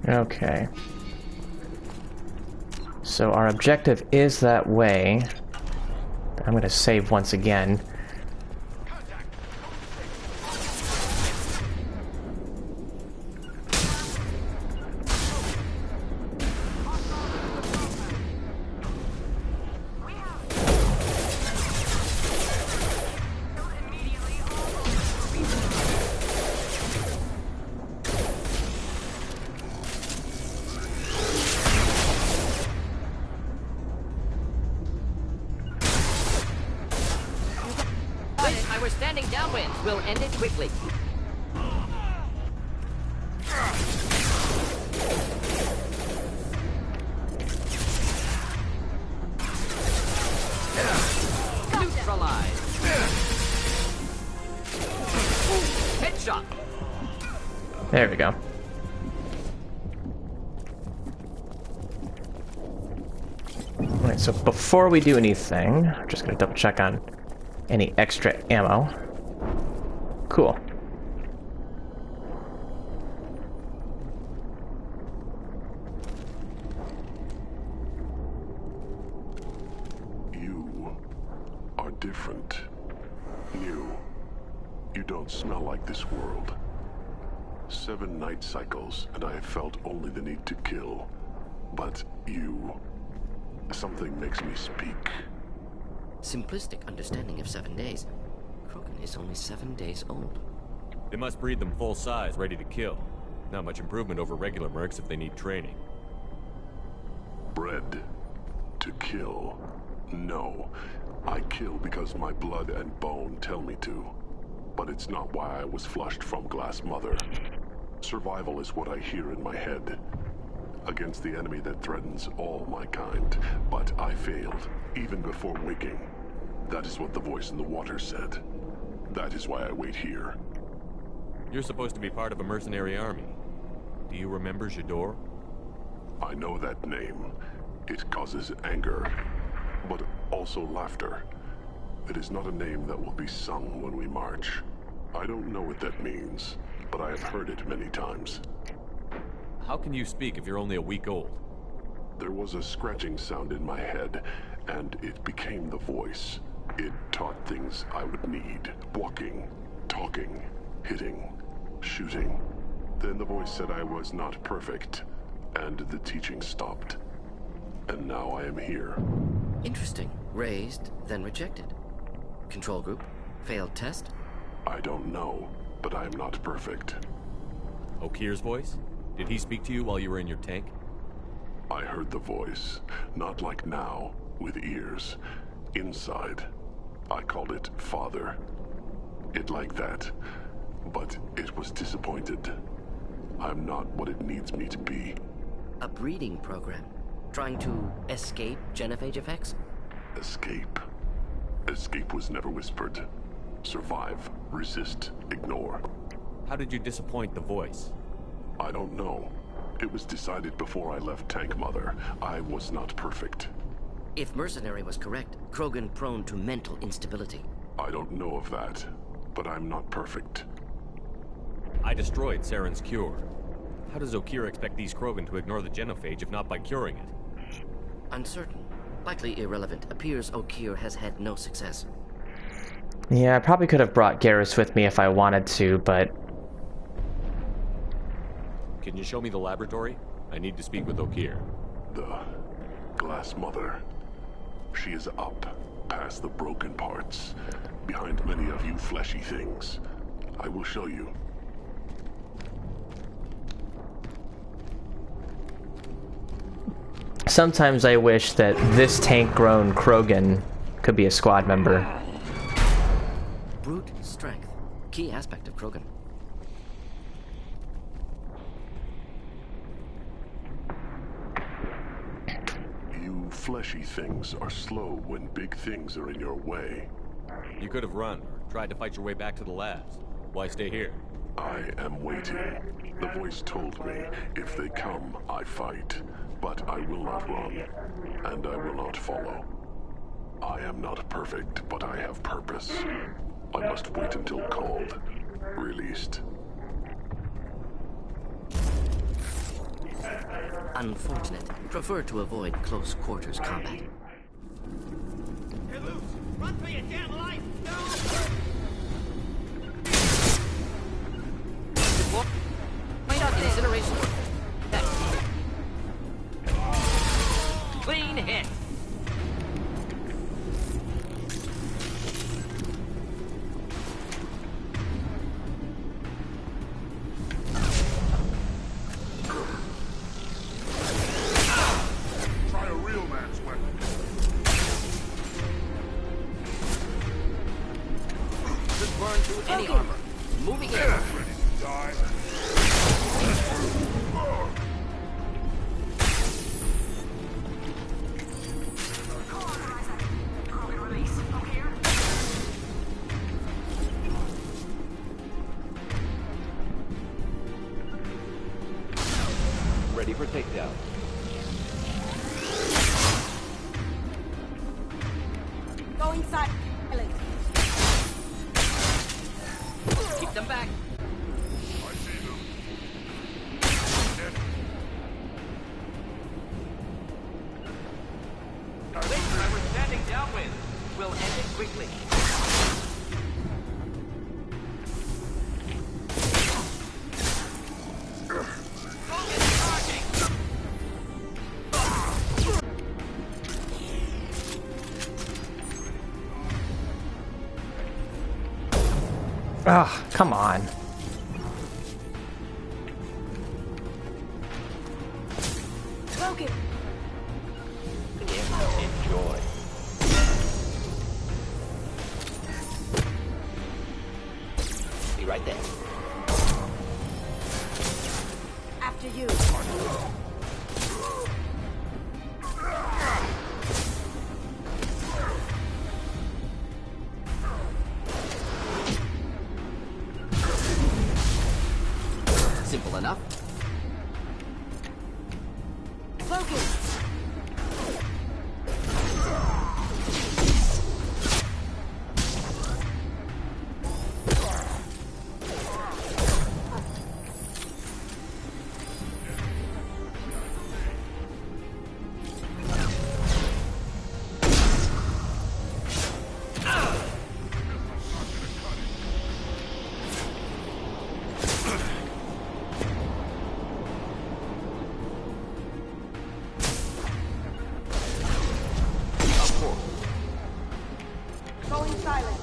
Okay. So our objective is that way. I'm going to save once again. We're standing downwind. We'll end it quickly. Neutralized. Headshot. There we go. Alright, so before we do anything, I'm just gonna double check on any extra ammo. Cool. You are different. New. You don't smell like this world. 7 night cycles, and I have felt only the need to kill. But you... something makes me speak. simplistic understanding of 7 days. Krogan is only 7 days old. They must breed them full size, ready to kill. Not much improvement over regular mercs if they need training. Bred to kill. No. I kill because my blood and bone tell me to. But it's not why I was flushed from Glass Mother. Survival is what I hear in my head. Against the enemy that threatens all my kind. But I failed, even before waking. That is what the voice in the water said. That is why I wait here. You're supposed to be part of a mercenary army. Do you remember J'dor? I know that name. It causes anger, but also laughter. It is not a name that will be sung when we march. I don't know what that means, but I have heard it many times. How can you speak if you're only a week old? There was a scratching sound in my head, and it became the voice. It taught things I would need. Walking, talking, hitting, shooting. Then the voice said I was not perfect, and the teaching stopped. And now I am here. Interesting. Raised, then rejected. Control group? Failed test? I don't know, but I am not perfect. Okir's voice? Did he speak to you while you were in your tank? I heard the voice, not like now, with ears. Inside. I called it Father. It like that, but it was disappointed. I'm not what it needs me to be. A breeding program? Trying to escape genophage effects? Escape. Escape was never whispered. Survive, resist, ignore. How did you disappoint the voice? I don't know. It was decided before I left Tank Mother. I was not perfect. If Mercenary was correct, Krogan prone to mental instability. I don't know of that, but I'm not perfect. I destroyed Saren's cure. How does Okir expect these Krogan to ignore the genophage if not by curing it? Uncertain. Likely irrelevant. Appears Okir has had no success. Yeah, I probably could have brought Garrus with me if I wanted to, but... Can you show me the laboratory? I need to speak with Okir. The Glass Mother. She is up, past the broken parts, behind many of you fleshy things. I will show you. Sometimes I wish that this tank-grown Krogan could be a squad member. Brute strength. Key aspect of Krogan. You fleshy things are slow when big things are in your way. You could have run, or tried to fight your way back to the labs. Why stay here? I am waiting. The voice told me, if they come, I fight. But I will not run, and I will not follow. I am not perfect, but I have purpose. I must wait until called, released. Unfortunate. Prefer to avoid close quarters combat. You're loose! Run for your damn life! Wait up, incineration. Clean hit. Try a real man's weapon. Could burn through any armor. Moving in. Ready to die? Ready for takedown. Go inside. Keep them back. I see them. I was standing downwind. We'll end it quickly. Ugh, come on. Logan! Enjoy. Be right there. After you. Simple enough. Logan! Going silent.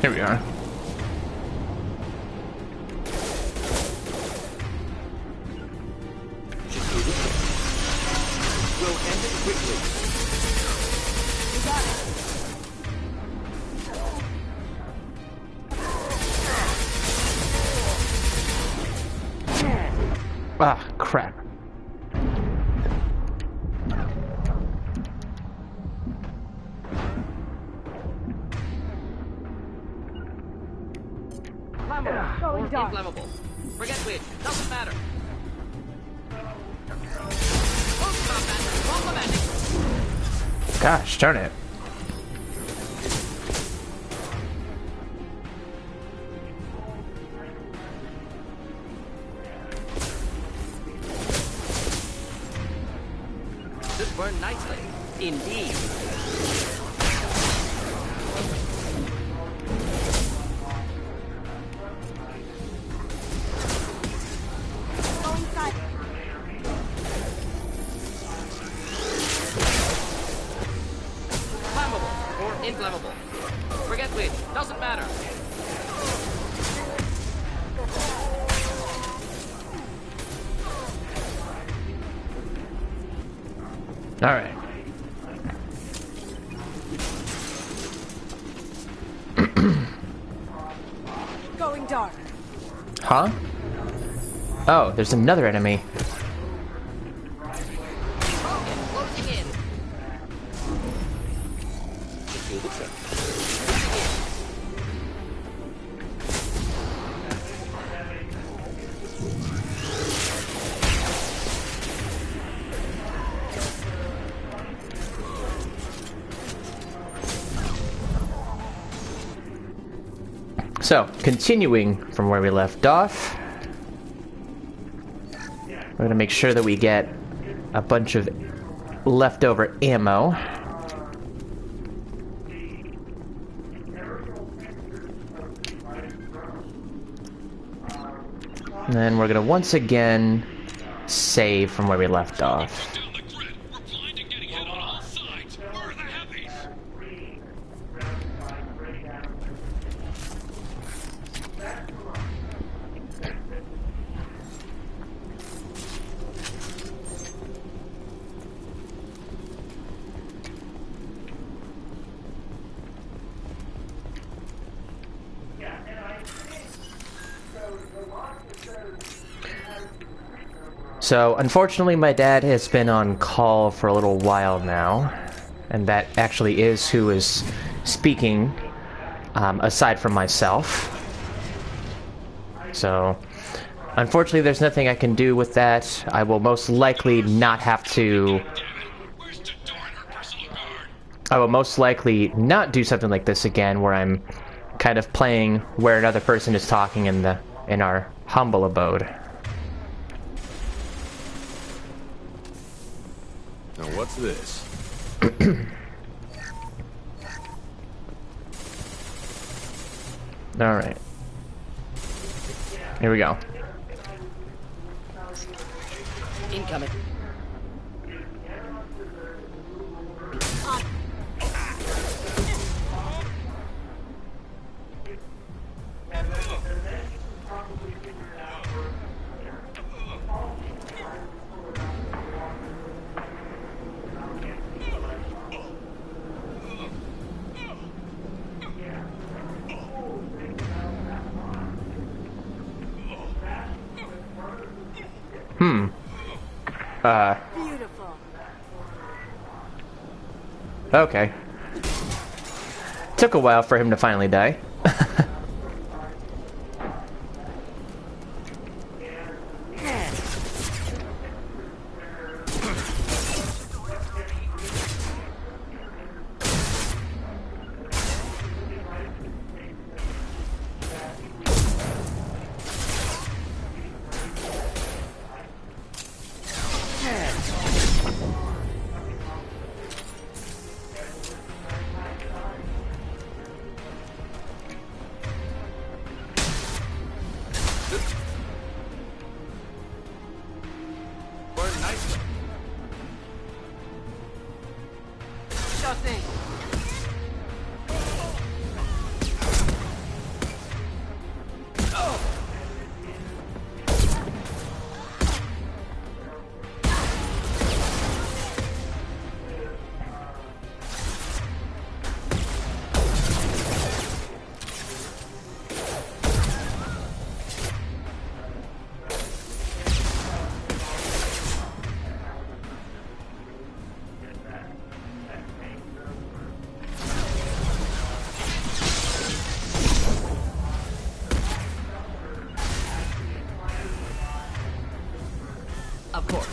Here we are. We'll end it quickly. You got it. Ah, crap. Going dark. Inflammable. Forget which. Doesn't matter. Gosh, darn it. Should burn nicely. Indeed. Going silent. Flammable or inflammable. Forget which. Doesn't matter. All right. Going dark. Huh? Oh, there's another enemy. Closing in. Do the trick. So, continuing from where we left off, we're going to make sure that we get a bunch of leftover ammo. And then we're going to once again save from where we left off. So, unfortunately, my dad has been on call for a little while now, and that actually is who is speaking, aside from myself. So, Unfortunately, there's nothing I can do with that. I will most likely not have to... I will most likely not do something like this again, where I'm kind of playing where another person is talking in our humble abode. Now what's this? Alright. Here we go. Incoming. Beautiful. Okay. Took a while for him to finally die. Of course.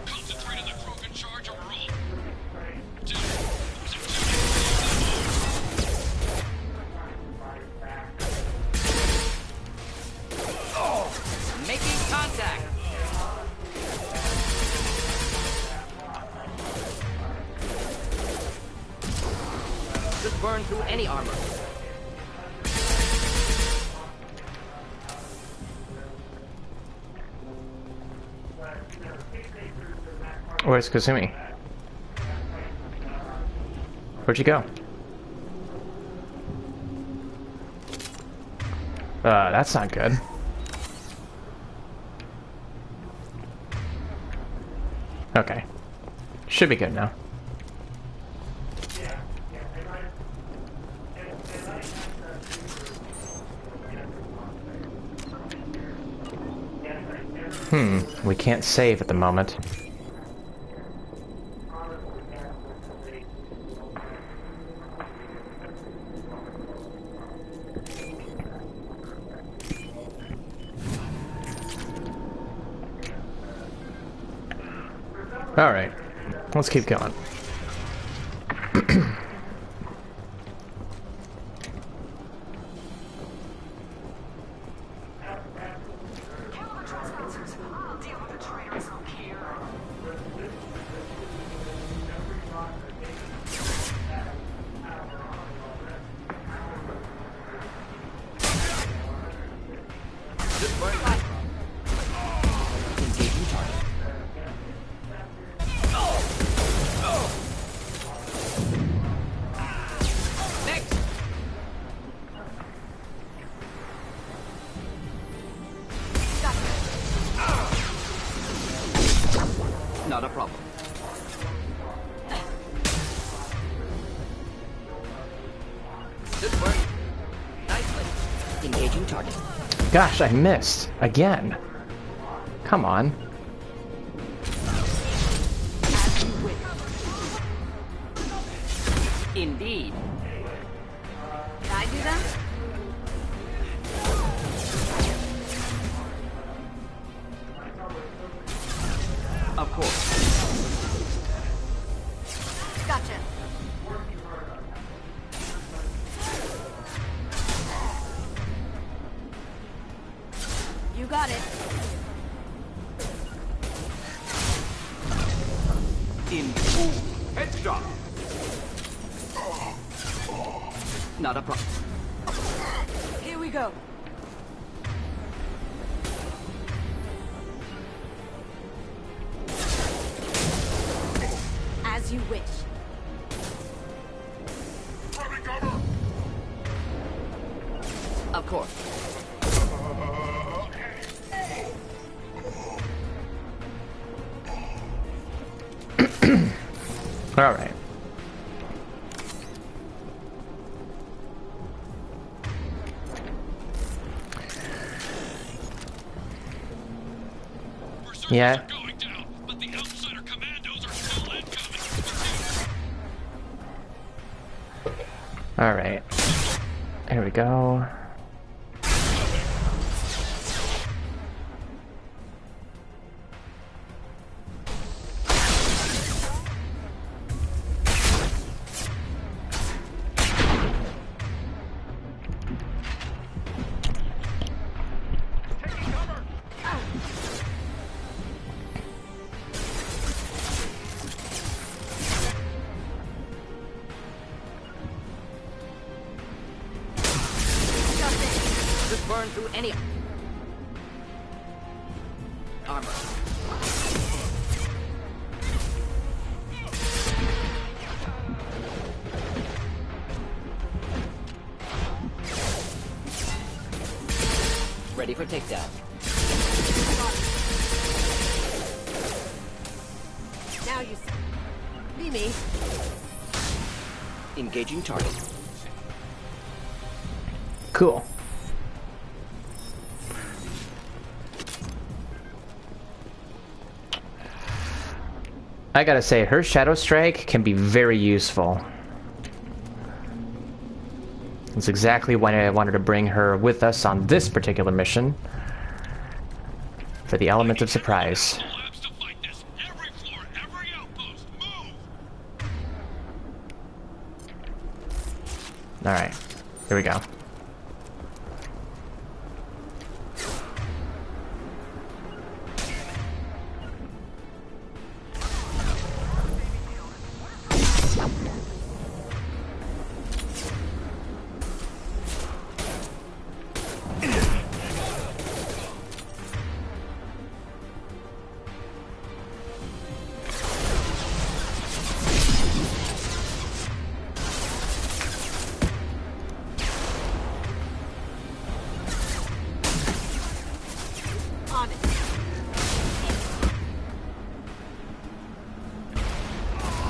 Concentrate on the Krogan in charge overall. Making contact. Just burn through any armor. Where's Kasumi? Where'd you go? That's not good. Okay. Should be good now. We can't save at the moment. Alright, let's keep going. Not a problem. Good work. Nicely. Engaging target. Gosh, I missed. Again. Come on. Indeed. Can I do that? Of course. Gotcha. You got it. In headshot. Not a problem. Here we go. As you wish. Of course. All right. Yeah. All right. Here we go. Just burn through any armor. Ready for takedown. Now you see. Be me. Engaging target. Cool. I gotta say, her Shadow Strike can be very useful. That's exactly why I wanted to bring her with us on this particular mission. For the element of surprise. Alright, here we go.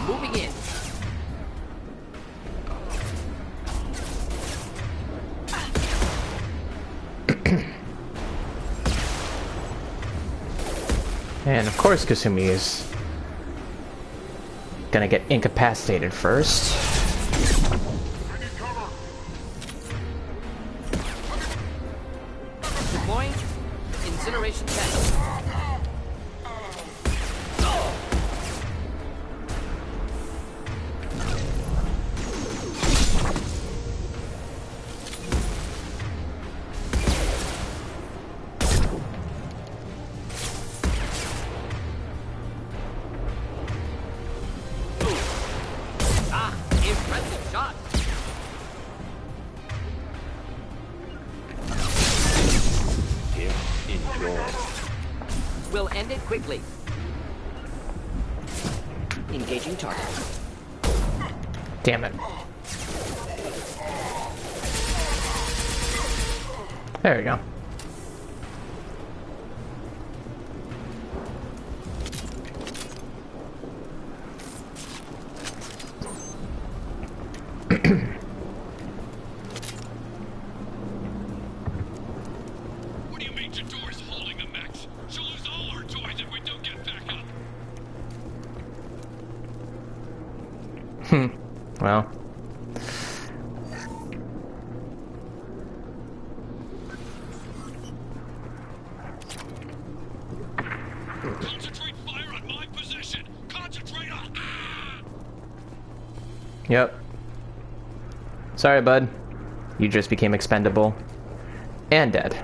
Moving in. And of course Kasumi is gonna get incapacitated first. Deploying incineration tank. Impressive shot. Here, enjoy. We'll end it quickly. Engaging target. Damn it. There we go. What do you mean Jador's holding the mechs? She'll lose all her toys if we don't get back up. Well, Yep. Sorry, bud. You just became expendable. And dead.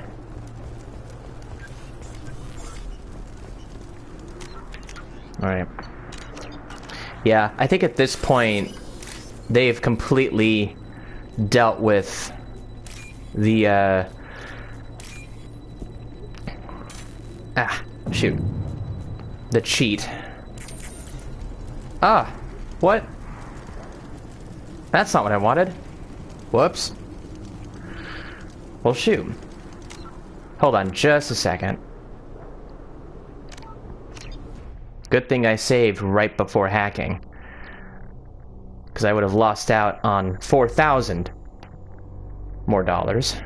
Alright. Yeah, I think at this point, they've completely dealt with the, shoot. The cheat. Ah! What? That's not what I wanted. Whoops. Well, shoot. Hold on just a second. Good thing I saved right before hacking. Because I would have lost out on 4,000 more dollars.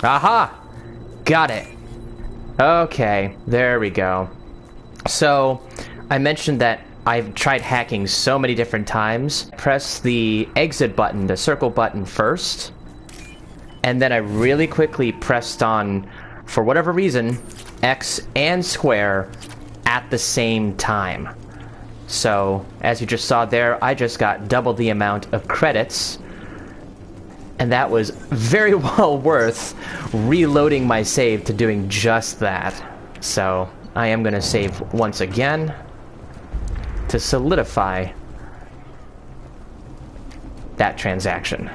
Aha! Got it. Okay, there we go. So, I mentioned that I've tried hacking so many different times. Press the exit button, the circle button first, and then I really quickly pressed on, for whatever reason, X and square at the same time. So, as you just saw there, I just got double the amount of credits, and that was very well worth reloading my save to doing just that. So, I am going to save once again to solidify that transaction.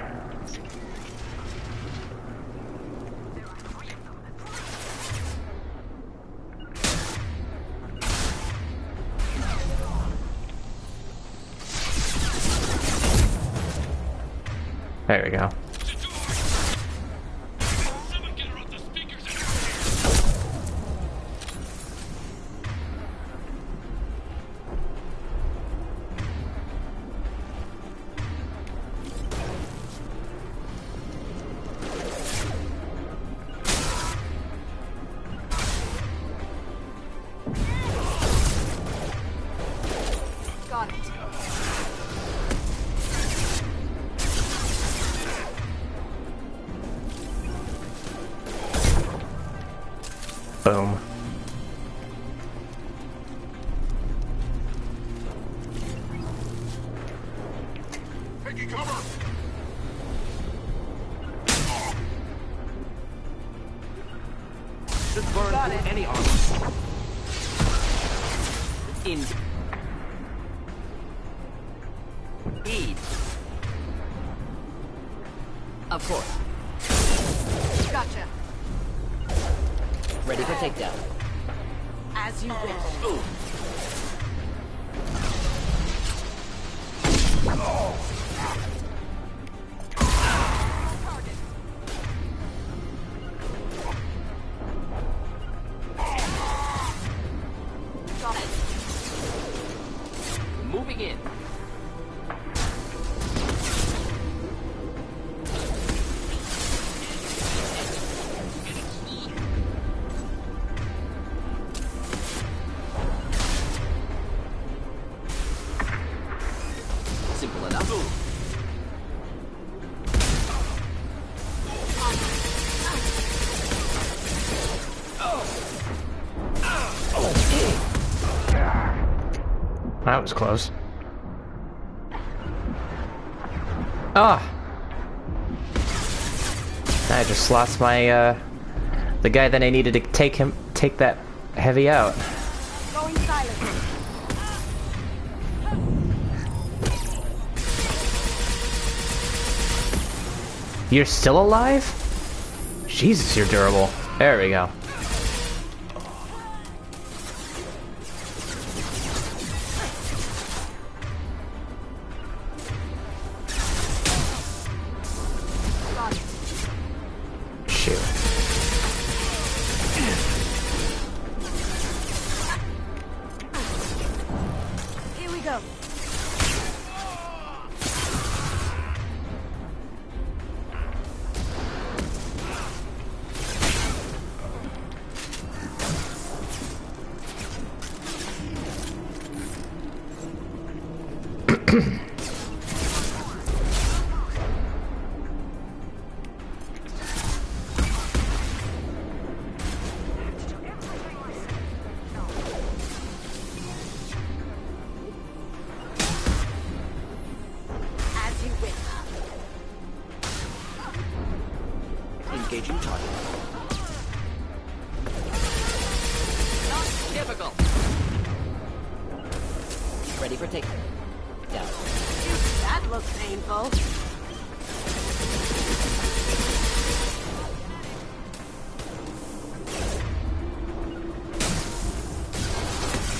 There we go. Boom. Taking cover! Just burn through any armor. In speed. Of course. Gotcha. Ready for takedown. As you wish. Ooh. Moving in. Simple enough. That was close. Ah! I just lost my, the guy that I needed to take that heavy out. Going silent. You're still alive? Jesus, you're durable. There we go. Shoot. Here we go. Engaging target. Not difficult. Ready for take. Down. That looks painful.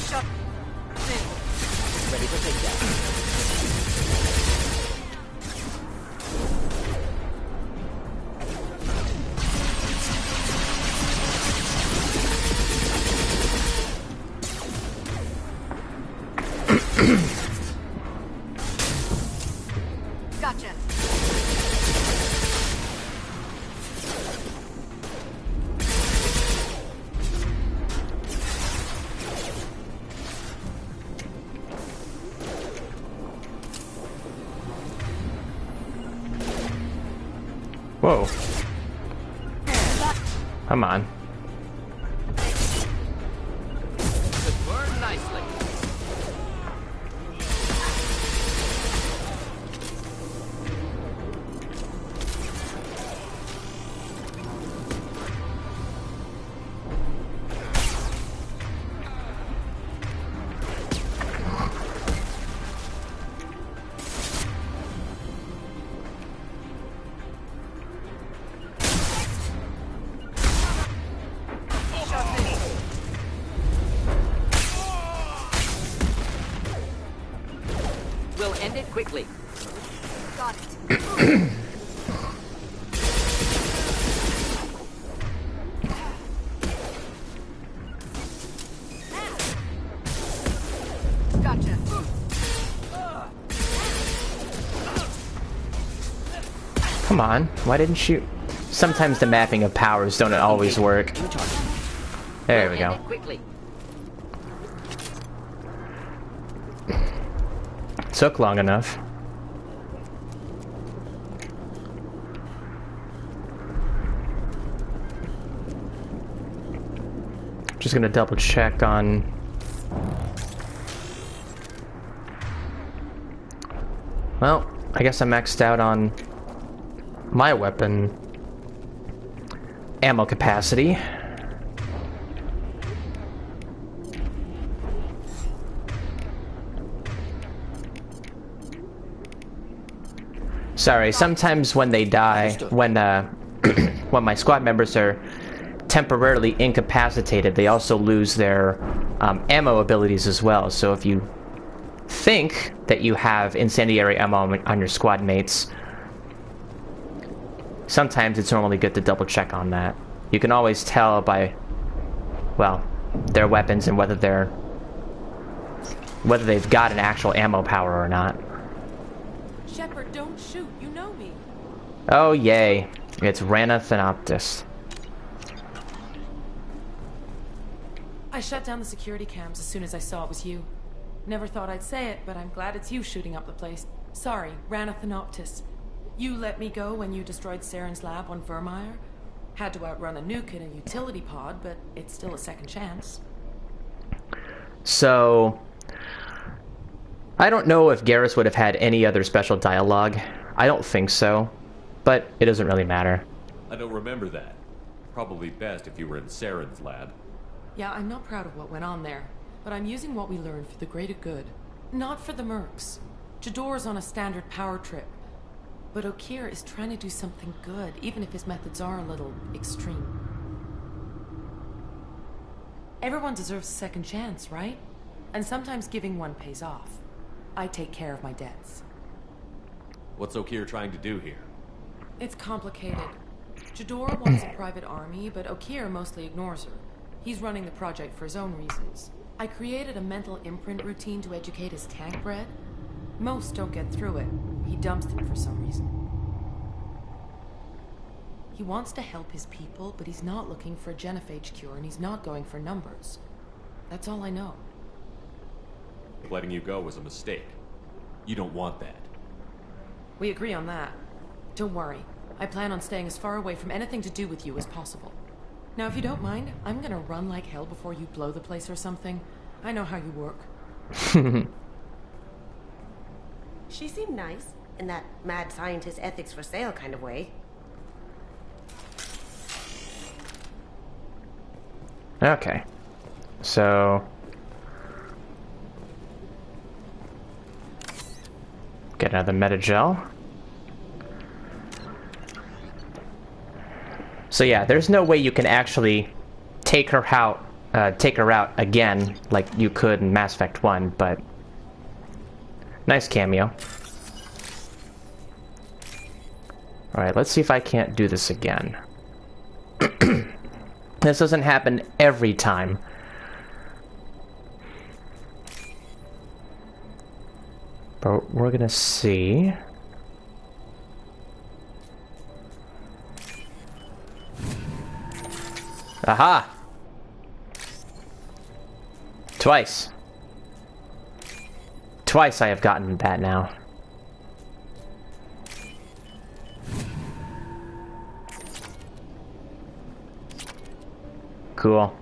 Shut. Ready for takedown. Gotcha. Whoa. Come on. Could burn nicely. We'll end it quickly. Got it. Gotcha. Come on. Why didn't you... Sometimes the mapping of powers don't always work. There we go. Took long enough. Just gonna double check on... Well, I guess I maxed out on my weapon ammo capacity. Sorry, sometimes when they die, when when my squad members are temporarily incapacitated, they also lose their ammo abilities as well. So if you think that you have incendiary ammo on your squad mates, sometimes it's normally good to double check on that. You can always tell by, well, their weapons and whether they've got an actual ammo power or not. Shepard, don't shoot. You know me. Oh yay, it's Ranathanoptis. I shut down the security cams as soon as I saw it was you. Never thought I'd say it, but I'm glad it's you shooting up the place. Sorry, Ranathanoptis. You let me go when you destroyed Saren's lab on Vermeer. Had to outrun a nuke in a utility pod, but it's still a second chance. So... I don't know if Garrus would have had any other special dialogue. I don't think so. But it doesn't really matter. I don't remember that. Probably best if you were in Saren's lab. Yeah, I'm not proud of what went on there, but I'm using what we learned for the greater good. Not for the mercs. Jador's on a standard power trip. But Okeer is trying to do something good, even if his methods are a little extreme. Everyone deserves a second chance, right? And sometimes giving one pays off. I take care of my debts. What's Okeer trying to do here? It's complicated. Jador wants a private army, but Okeer mostly ignores her. He's running the project for his own reasons. I created a mental imprint routine to educate his tank bred. Most don't get through it. He dumps them for some reason. He wants to help his people, but he's not looking for a genophage cure, and he's not going for numbers. That's all I know. Letting you go was a mistake. You don't want that. We agree on that. Don't worry. I plan on staying as far away from anything to do with you as possible. Now, if you don't mind, I'm gonna run like hell before you blow the place or something. I know how you work. She seemed nice, in that mad scientist ethics for sale kind of way. Okay. So... get another metagel. So yeah, there's no way you can actually take her out again like you could in Mass Effect 1, but nice cameo. Alright, let's see if I can't do this again. This doesn't happen every time. But we're gonna see. Aha! Twice. Twice I have gotten that now. Cool.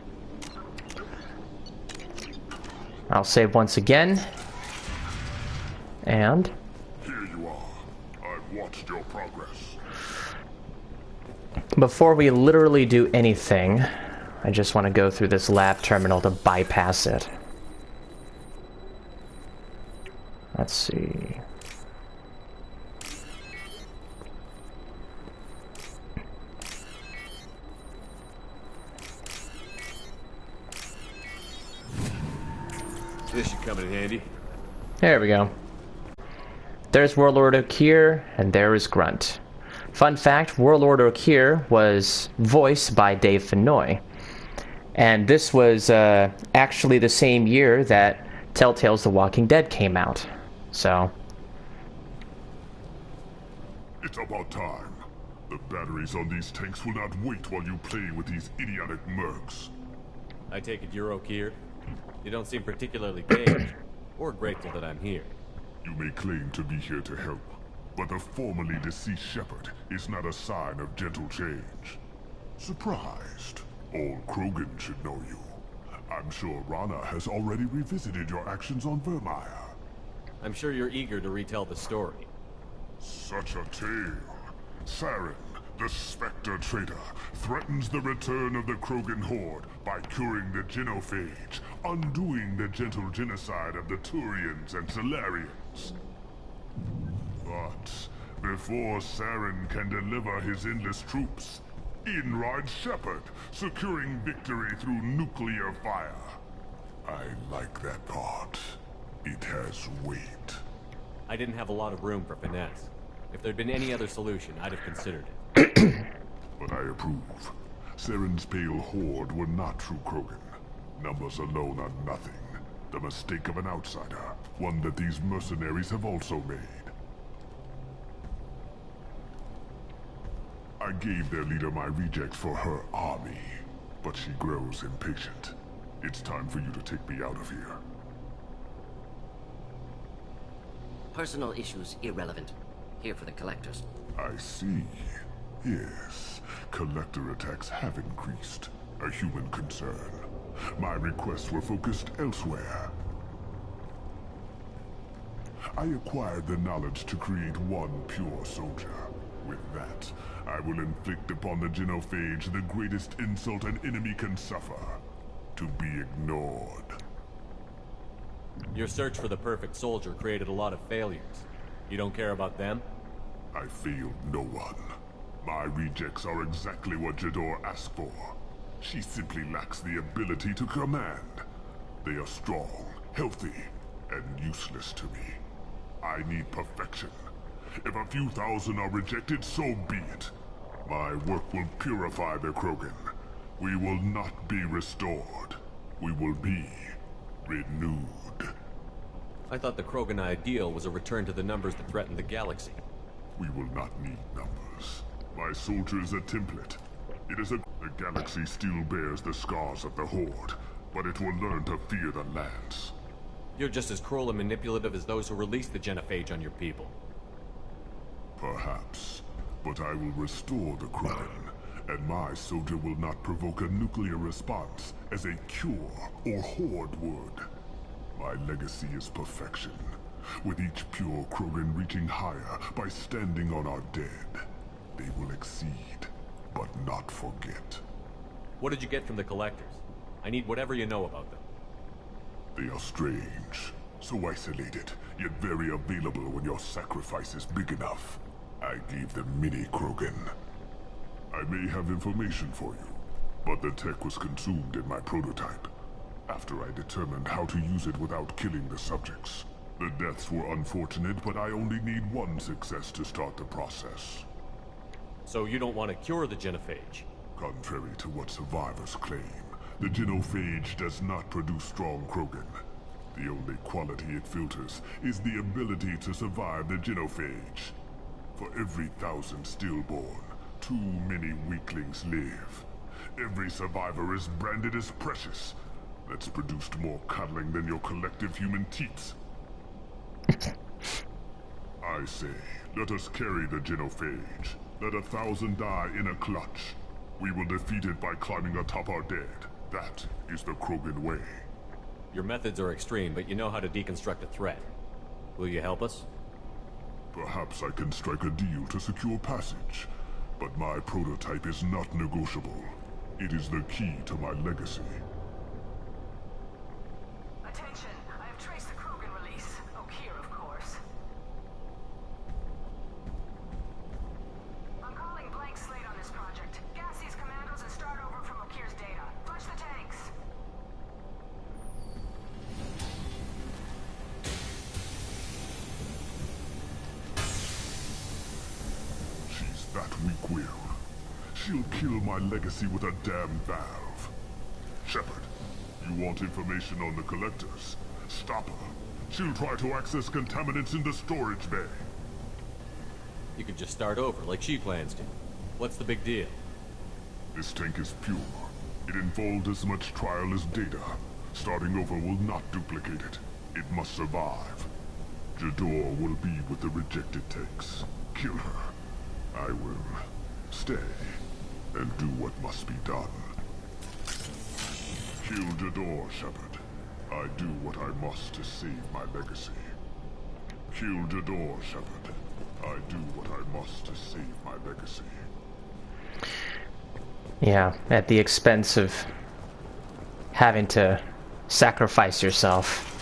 I'll save once again. And... here you are. I've watched your progress. before we literally do anything, I just want to go through this lab terminal to bypass it. Let's see. This should come in handy. There we go. There's Warlord Okir, and there is Grunt. Fun fact, Warlord Okir was voiced by Dave Fennoy. And this was actually the same year that Telltale's The Walking Dead came out. So... it's about time. The batteries on these tanks will not wait while you play with these idiotic mercs. I take it you're Okir? You don't seem particularly paged, or grateful that I'm here. You may claim to be here to help, but the formerly deceased Shepard is not a sign of gentle change. Surprised? All Krogan should know you. I'm sure Rana has already revisited your actions on Vermeer. I'm sure you're eager to retell the story. Such a tale. Saren, the Spectre traitor, threatens the return of the Krogan horde by curing the genophage, undoing the gentle genocide of the Turians and Solarians. But before Saren can deliver his endless troops, in rides Shepard, securing victory through nuclear fire. I like that part. It has weight. I didn't have a lot of room for finesse. If there'd been any other solution, I'd have considered it. But I approve. Saren's pale horde were not true Krogan. Numbers alone are nothing. The mistake of an outsider. One that these mercenaries have also made. I gave their leader my rejects for her army, but she grows impatient. It's time for you to take me out of here. Personal issues irrelevant. Here for the collectors. I see. Yes, collector attacks have increased. A human concern. My requests were focused elsewhere. I acquired the knowledge to create one pure soldier. With that, I will inflict upon the genophage the greatest insult an enemy can suffer. To be ignored. Your search for the perfect soldier created a lot of failures. You don't care about them? I failed no one. My rejects are exactly what Jador asked for. She simply lacks the ability to command. They are strong, healthy, and useless to me. I need perfection. If a few thousand are rejected, so be it. My work will purify the Krogan. We will not be restored. We will be renewed. I thought the Krogan ideal was a return to the numbers that threatened the galaxy. We will not need numbers. My soldier is a template. It is the galaxy still bears the scars of the Horde, but it will learn to fear the Lance. You're just as cruel and manipulative as those who released the genophage on your people. Perhaps, but I will restore the Krogan, and my soldier will not provoke a nuclear response as a cure or horde would. My legacy is perfection, with each pure Krogan reaching higher by standing on our dead. They will exceed, but not forget. What did you get from the Collectors? I need whatever you know about them. They are strange, so isolated, yet very available when your sacrifice is big enough. I gave them mini Krogan. I may have information for you, but the tech was consumed in my prototype, after I determined how to use it without killing the subjects. The deaths were unfortunate, but I only need one success to start the process. So you don't want to cure the genophage? Contrary to what survivors claim, the genophage does not produce strong Krogan. The only quality it filters is the ability to survive the genophage. For every 1,000 stillborn, too many weaklings live. Every survivor is branded as precious. That's produced more cuddling than your collective human teats. I say, let us carry the genophage. Let 1,000 die in a clutch. We will defeat it by climbing atop our dead. That is the Krogan way. Your methods are extreme, but you know how to deconstruct a threat. Will you help us? Perhaps I can strike a deal to secure passage, but my prototype is not negotiable. It is the key to my legacy. Attention, I have traced the Krogan release. Okeer, of course. I'm calling blank slate on this project. Gas these commandos and start over from Okeer's data. Flush the tanks. She's that weak-willed. She'll kill my legacy with a damn valve. Shepard, you want information on the Collectors? Stop her. She'll try to access contaminants in the storage bay. You could just start over, like she plans to. What's the big deal? This tank is pure. It involved as much trial as data. Starting over will not duplicate it. It must survive. Jador will be with the rejected tanks. Kill her. I will stay and do what must be done. Kill Jador, Shepard. I do what I must to save my legacy. Kill Jador, Shepard. I do what I must to save my legacy. Yeah, at the expense of having to sacrifice yourself.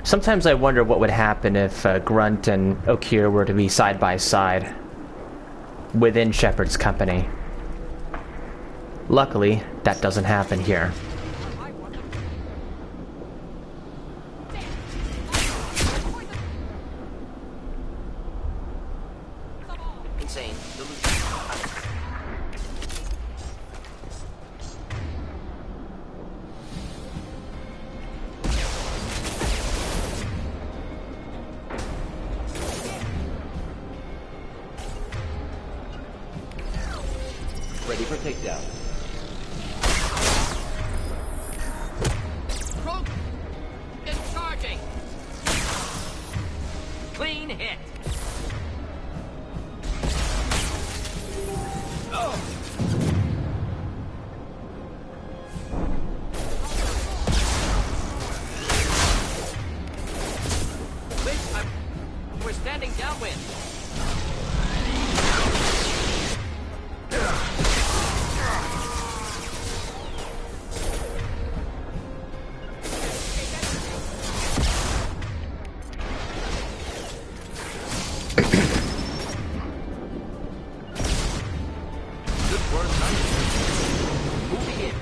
Sometimes I wonder what would happen if Grunt and Okeer were to be side by side within Shepard's company. Luckily, that doesn't happen here. Insane. Ready for takedown. Rogue! Discharging! Clean hit! Oh! Wait, we're standing downwind.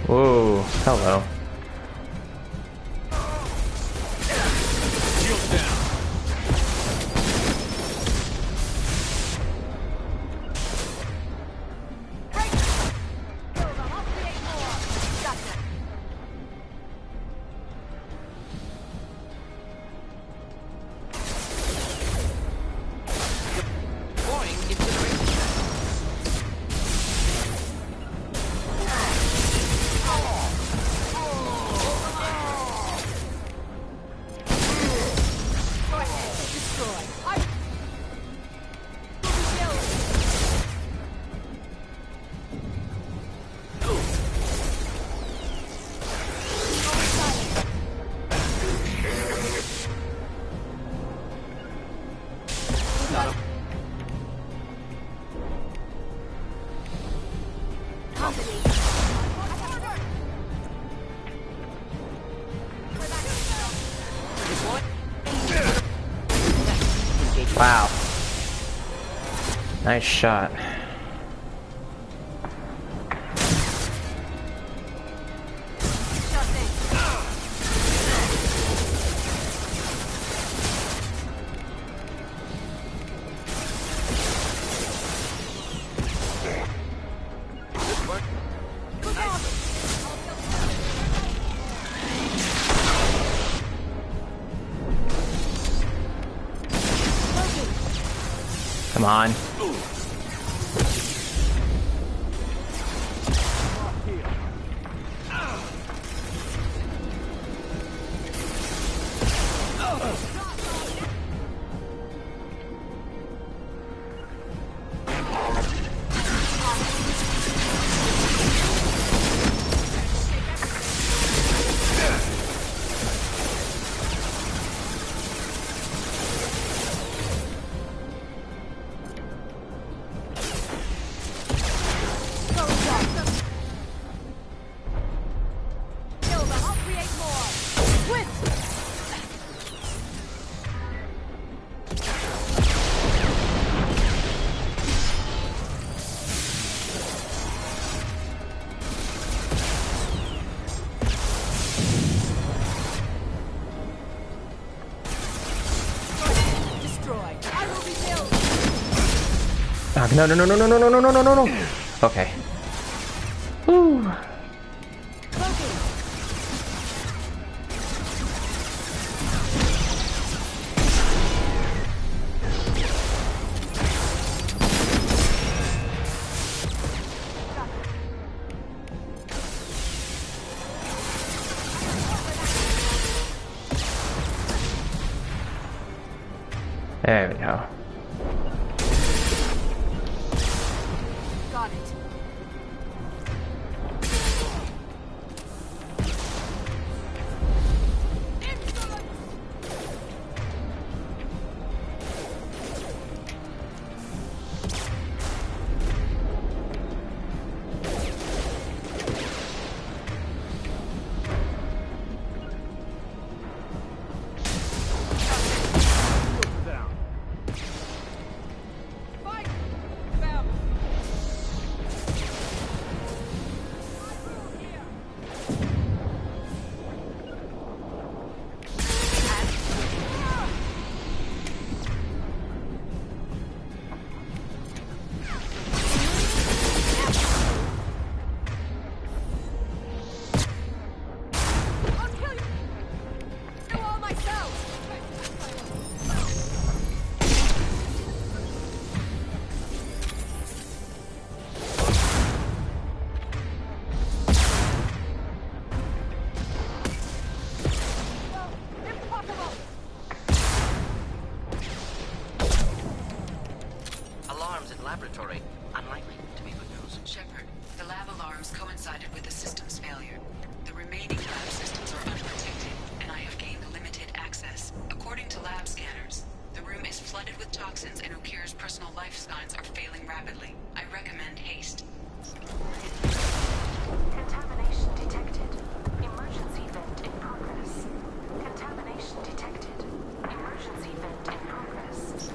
Whoa, hello. Wow. Nice shot. Come on. No, no, no, no, no, no, no, no, no, no, no, no. Okay. Woo. There we go. Got it. Laboratory. Unlikely to be good news. Shepard, the lab alarms coincided with the system's failure. The remaining lab systems are unprotected, and I have gained limited access. According to lab scanners, the room is flooded with toxins and Okir's personal life signs are failing rapidly. I recommend haste. Contamination detected. Emergency vent in progress. Contamination detected. Emergency vent in progress.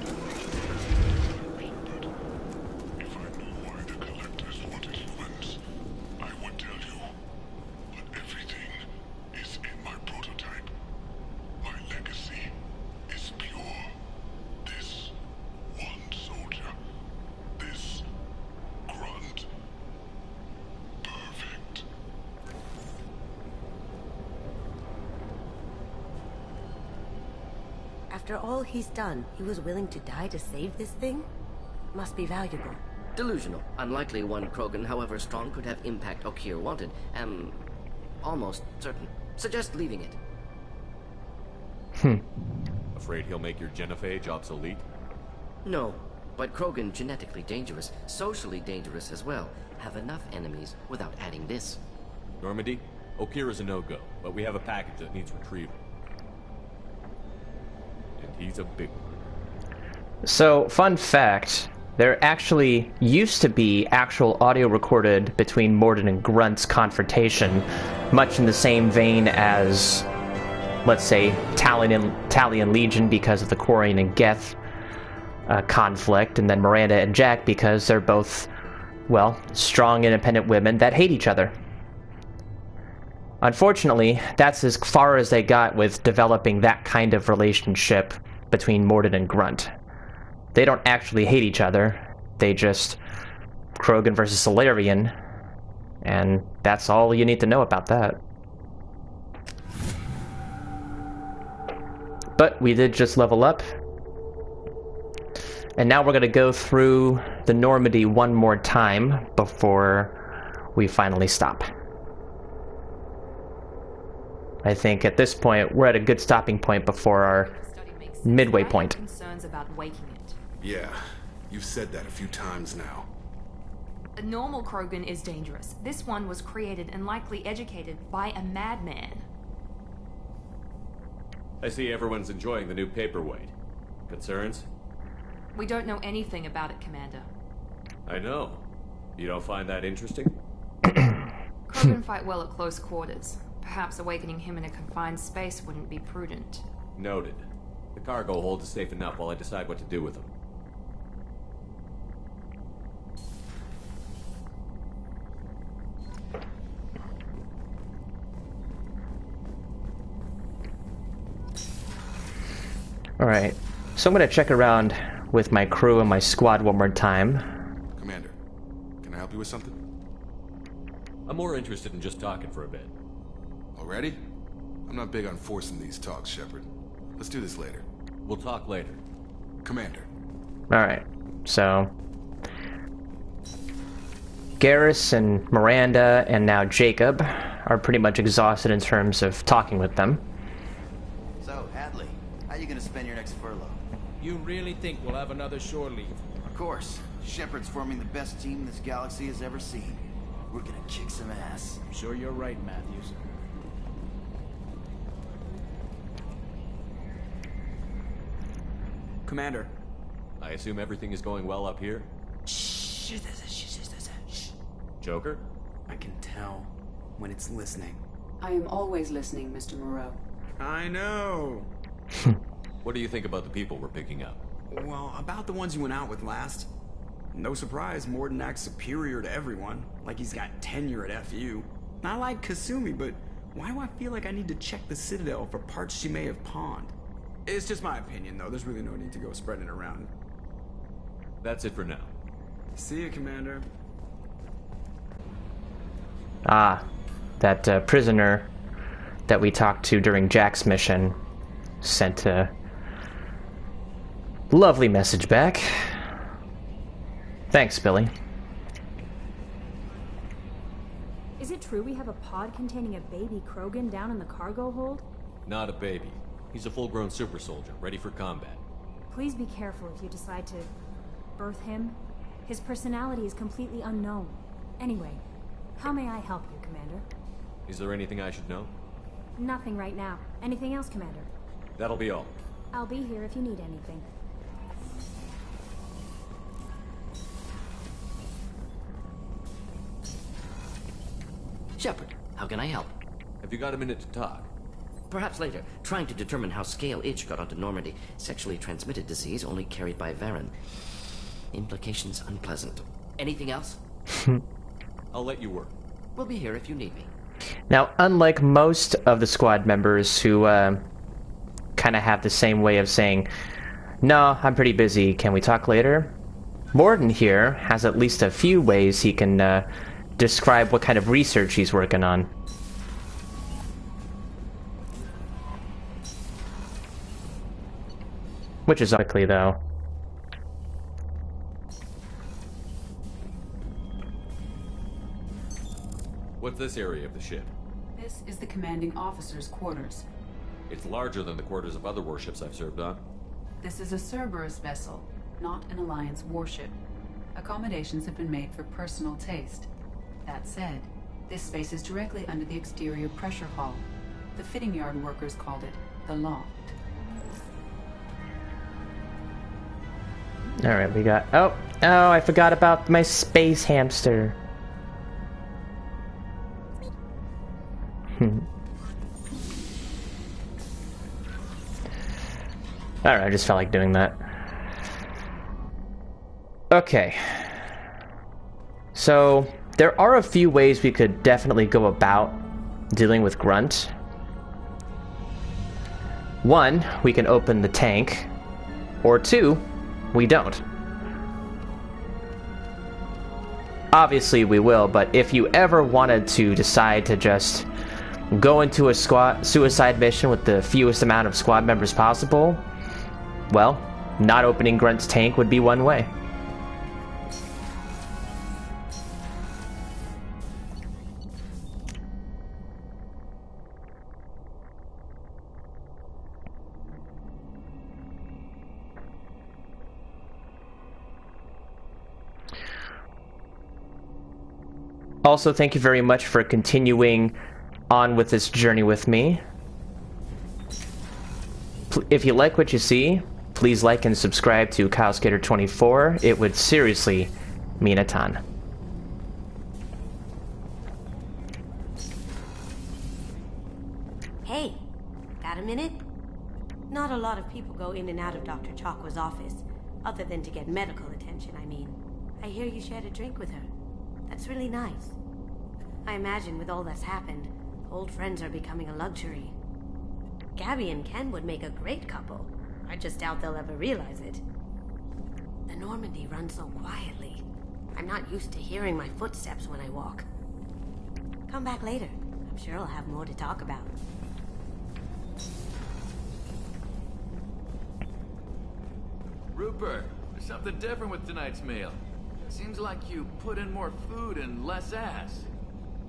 After all he's done, he was willing to die to save this thing? Must be valuable. Delusional. Unlikely one Krogan, however strong, could have impact Okir wanted. Am almost certain. Suggest leaving it. Afraid he'll make your genophage obsolete? No, but Krogan genetically dangerous, socially dangerous as well. Have enough enemies without adding this. Normandy, Okir is a no-go, but we have a package that needs retrieval. And he's a big one. So, fun fact, there actually used to be actual audio recorded between Mordin and Grunt's confrontation, much in the same vein as, let's say, Talion Legion because of the Quarian and Geth. conflict, and then Miranda and Jack because they're both, well, strong, independent women that hate each other. Unfortunately, that's as far as they got with developing that kind of relationship between Mordin and Grunt. They don't actually hate each other. They just Krogan versus Solarian, and that's all you need to know about that. But we did just level up. And now we're going to go through the Normandy one more time before we finally stop. I think at this point we're at a good stopping point before our midway point. Concerns about waking it. Yeah, you've said that a few times now. A normal Krogan is dangerous. This one was created and likely educated by a madman. I see everyone's enjoying the new paperweight. Concerns? We don't know anything about it, Commander. I know. You don't find that interesting? Krogan fight well at close quarters. Perhaps awakening him in a confined space wouldn't be prudent. Noted. The cargo hold is safe enough while I decide what to do with them. Alright, so I'm going to check around with my crew and my squad one more time. Commander, can I help you with something? I'm more interested in just talking for a bit. Already? I'm not big on forcing these talks, Shepard. Let's do this later. We'll talk later. Commander. Alright, so Garrus and Miranda and now Jacob are pretty much exhausted in terms of talking with them. So, Hadley, how you gonna spend your next furlough? You really think we'll have another shore leave? Of course. Shepard's forming the best team this galaxy has ever seen. We're gonna kick some ass. I'm sure you're right, Matthews. Commander. I assume everything is going well up here? Shh. Joker? I can tell when it's listening. I am always listening, Mr. Moreau. I know. What do you think about the people we're picking up? Well, about the ones you went out with last. No surprise, Mordin acts superior to everyone, like he's got tenure at FU. I like Kasumi, but why do I feel like I need to check the Citadel for parts she may have pawned? It's just my opinion, though. There's really no need to go spreading it around. That's it for now. See you, Commander. Ah, that prisoner that we talked to during Jack's mission sent a lovely message back. Thanks, Billy. Is it true we have a pod containing a baby Krogan down in the cargo hold? Not a baby. He's a full-grown super soldier, ready for combat. Please be careful if you decide to birth him. His personality is completely unknown. Anyway, how may I help you, Commander? Is there anything I should know? Nothing right now. Anything else, Commander? That'll be all. I'll be here if you need anything. Shepard, how can I help? Have you got a minute to talk? Perhaps later. Trying to determine how Scale Itch got onto Normandy. Sexually transmitted disease only carried by Varen. Implications unpleasant. Anything else? I'll let you work. We'll be here if you need me. Now, unlike most of the squad members who kind of have the same way of saying, "No, I'm pretty busy, can we talk later?" Mordin here has at least a few ways he can describe what kind of research he's working on. Which is quickly, though. What's this area of the ship? This is the commanding officer's quarters. It's larger than the quarters of other warships I've served on. This is a Cerberus vessel, not an Alliance warship. Accommodations have been made for personal taste. That said, this space is directly under the exterior pressure hull. The fitting yard workers called it the loft. Alright, we got... Oh, I forgot about my space hamster. Alright, I just felt like doing that. Okay. So, there are a few ways we could definitely go about dealing with Grunt. One, we can open the tank. Or two, we don't. Obviously we will, but if you ever wanted to decide to just go into a suicide mission with the fewest amount of squad members possible, well, not opening Grunt's tank would be one way. Also, thank you very much for continuing on with this journey with me. If you like what you see, please like and subscribe to Kylesk8r24. It would seriously mean a ton. Hey, got a minute? Not a lot of people go in and out of Dr. Chakwa's office, other than to get medical attention, I mean. I hear you shared a drink with her. That's really nice. I imagine with all that's happened, old friends are becoming a luxury. Gabby and Ken would make a great couple. I just doubt they'll ever realize it. The Normandy runs so quietly. I'm not used to hearing my footsteps when I walk. Come back later. I'm sure I'll have more to talk about. Rupert, there's something different with tonight's meal. Seems like you put in more food and less ass.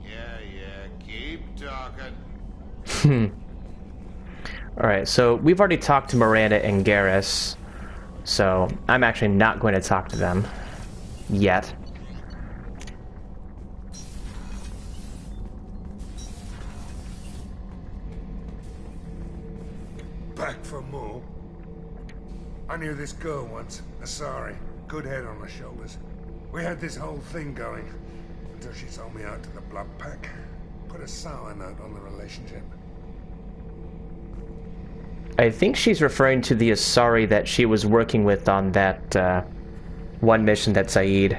Yeah, keep talking. Alright, so we've already talked to Miranda and Garrus, so I'm actually not going to talk to them yet. Back for more? I knew this girl once, Asari. Good head on her shoulders. We had this whole thing going, until she sold me out to the blood pack. Put a sour note on the relationship. I think she's referring to the Asari that she was working with on that one mission that Saeed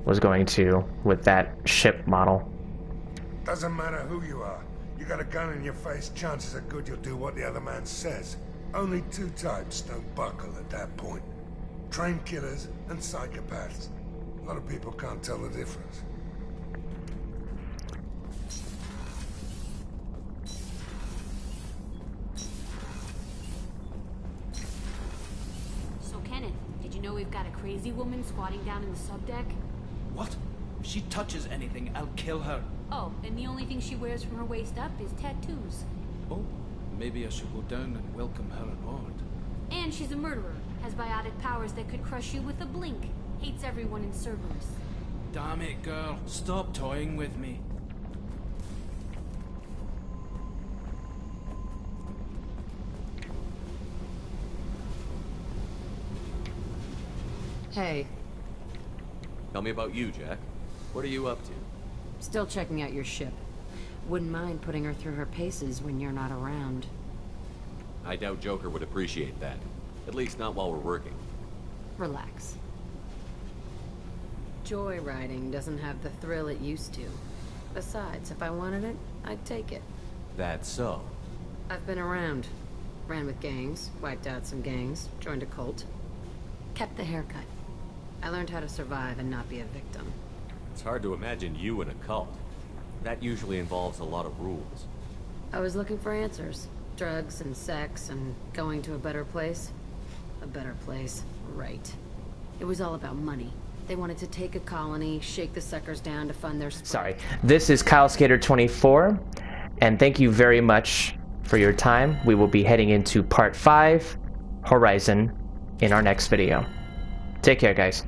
was going to with that ship model. Doesn't matter who you are. You got a gun in your face, chances are good you'll do what the other man says. Only two types don't buckle at that point. Trained killers and psychopaths. A lot of people can't tell the difference. So Kenneth, did you know we've got a crazy woman squatting down in the subdeck? What? If she touches anything, I'll kill her. Oh, and the only thing she wears from her waist up is tattoos. Oh, maybe I should go down and welcome her aboard. And she's a murderer. Has biotic powers that could crush you with a blink. Hates everyone in Cerberus. Damn it, girl. Stop toying with me. Hey. Tell me about you, Jack. What are you up to? Still checking out your ship. Wouldn't mind putting her through her paces when you're not around. I doubt Joker would appreciate that. At least not while we're working. Relax. Joyriding doesn't have the thrill it used to. Besides, if I wanted it, I'd take it. That's so. I've been around. Ran with gangs, wiped out some gangs, joined a cult. Kept the haircut. I learned how to survive and not be a victim. It's hard to imagine you in a cult. That usually involves a lot of rules. I was looking for answers. Drugs and sex and going to a better place. A better place, right. It was all about money. They wanted to take a colony, shake the suckers down to fund their... Sorry. This is Kylesk8r24, and thank you very much for your time. We will be heading into Part 5, Horizon, in our next video. Take care, guys.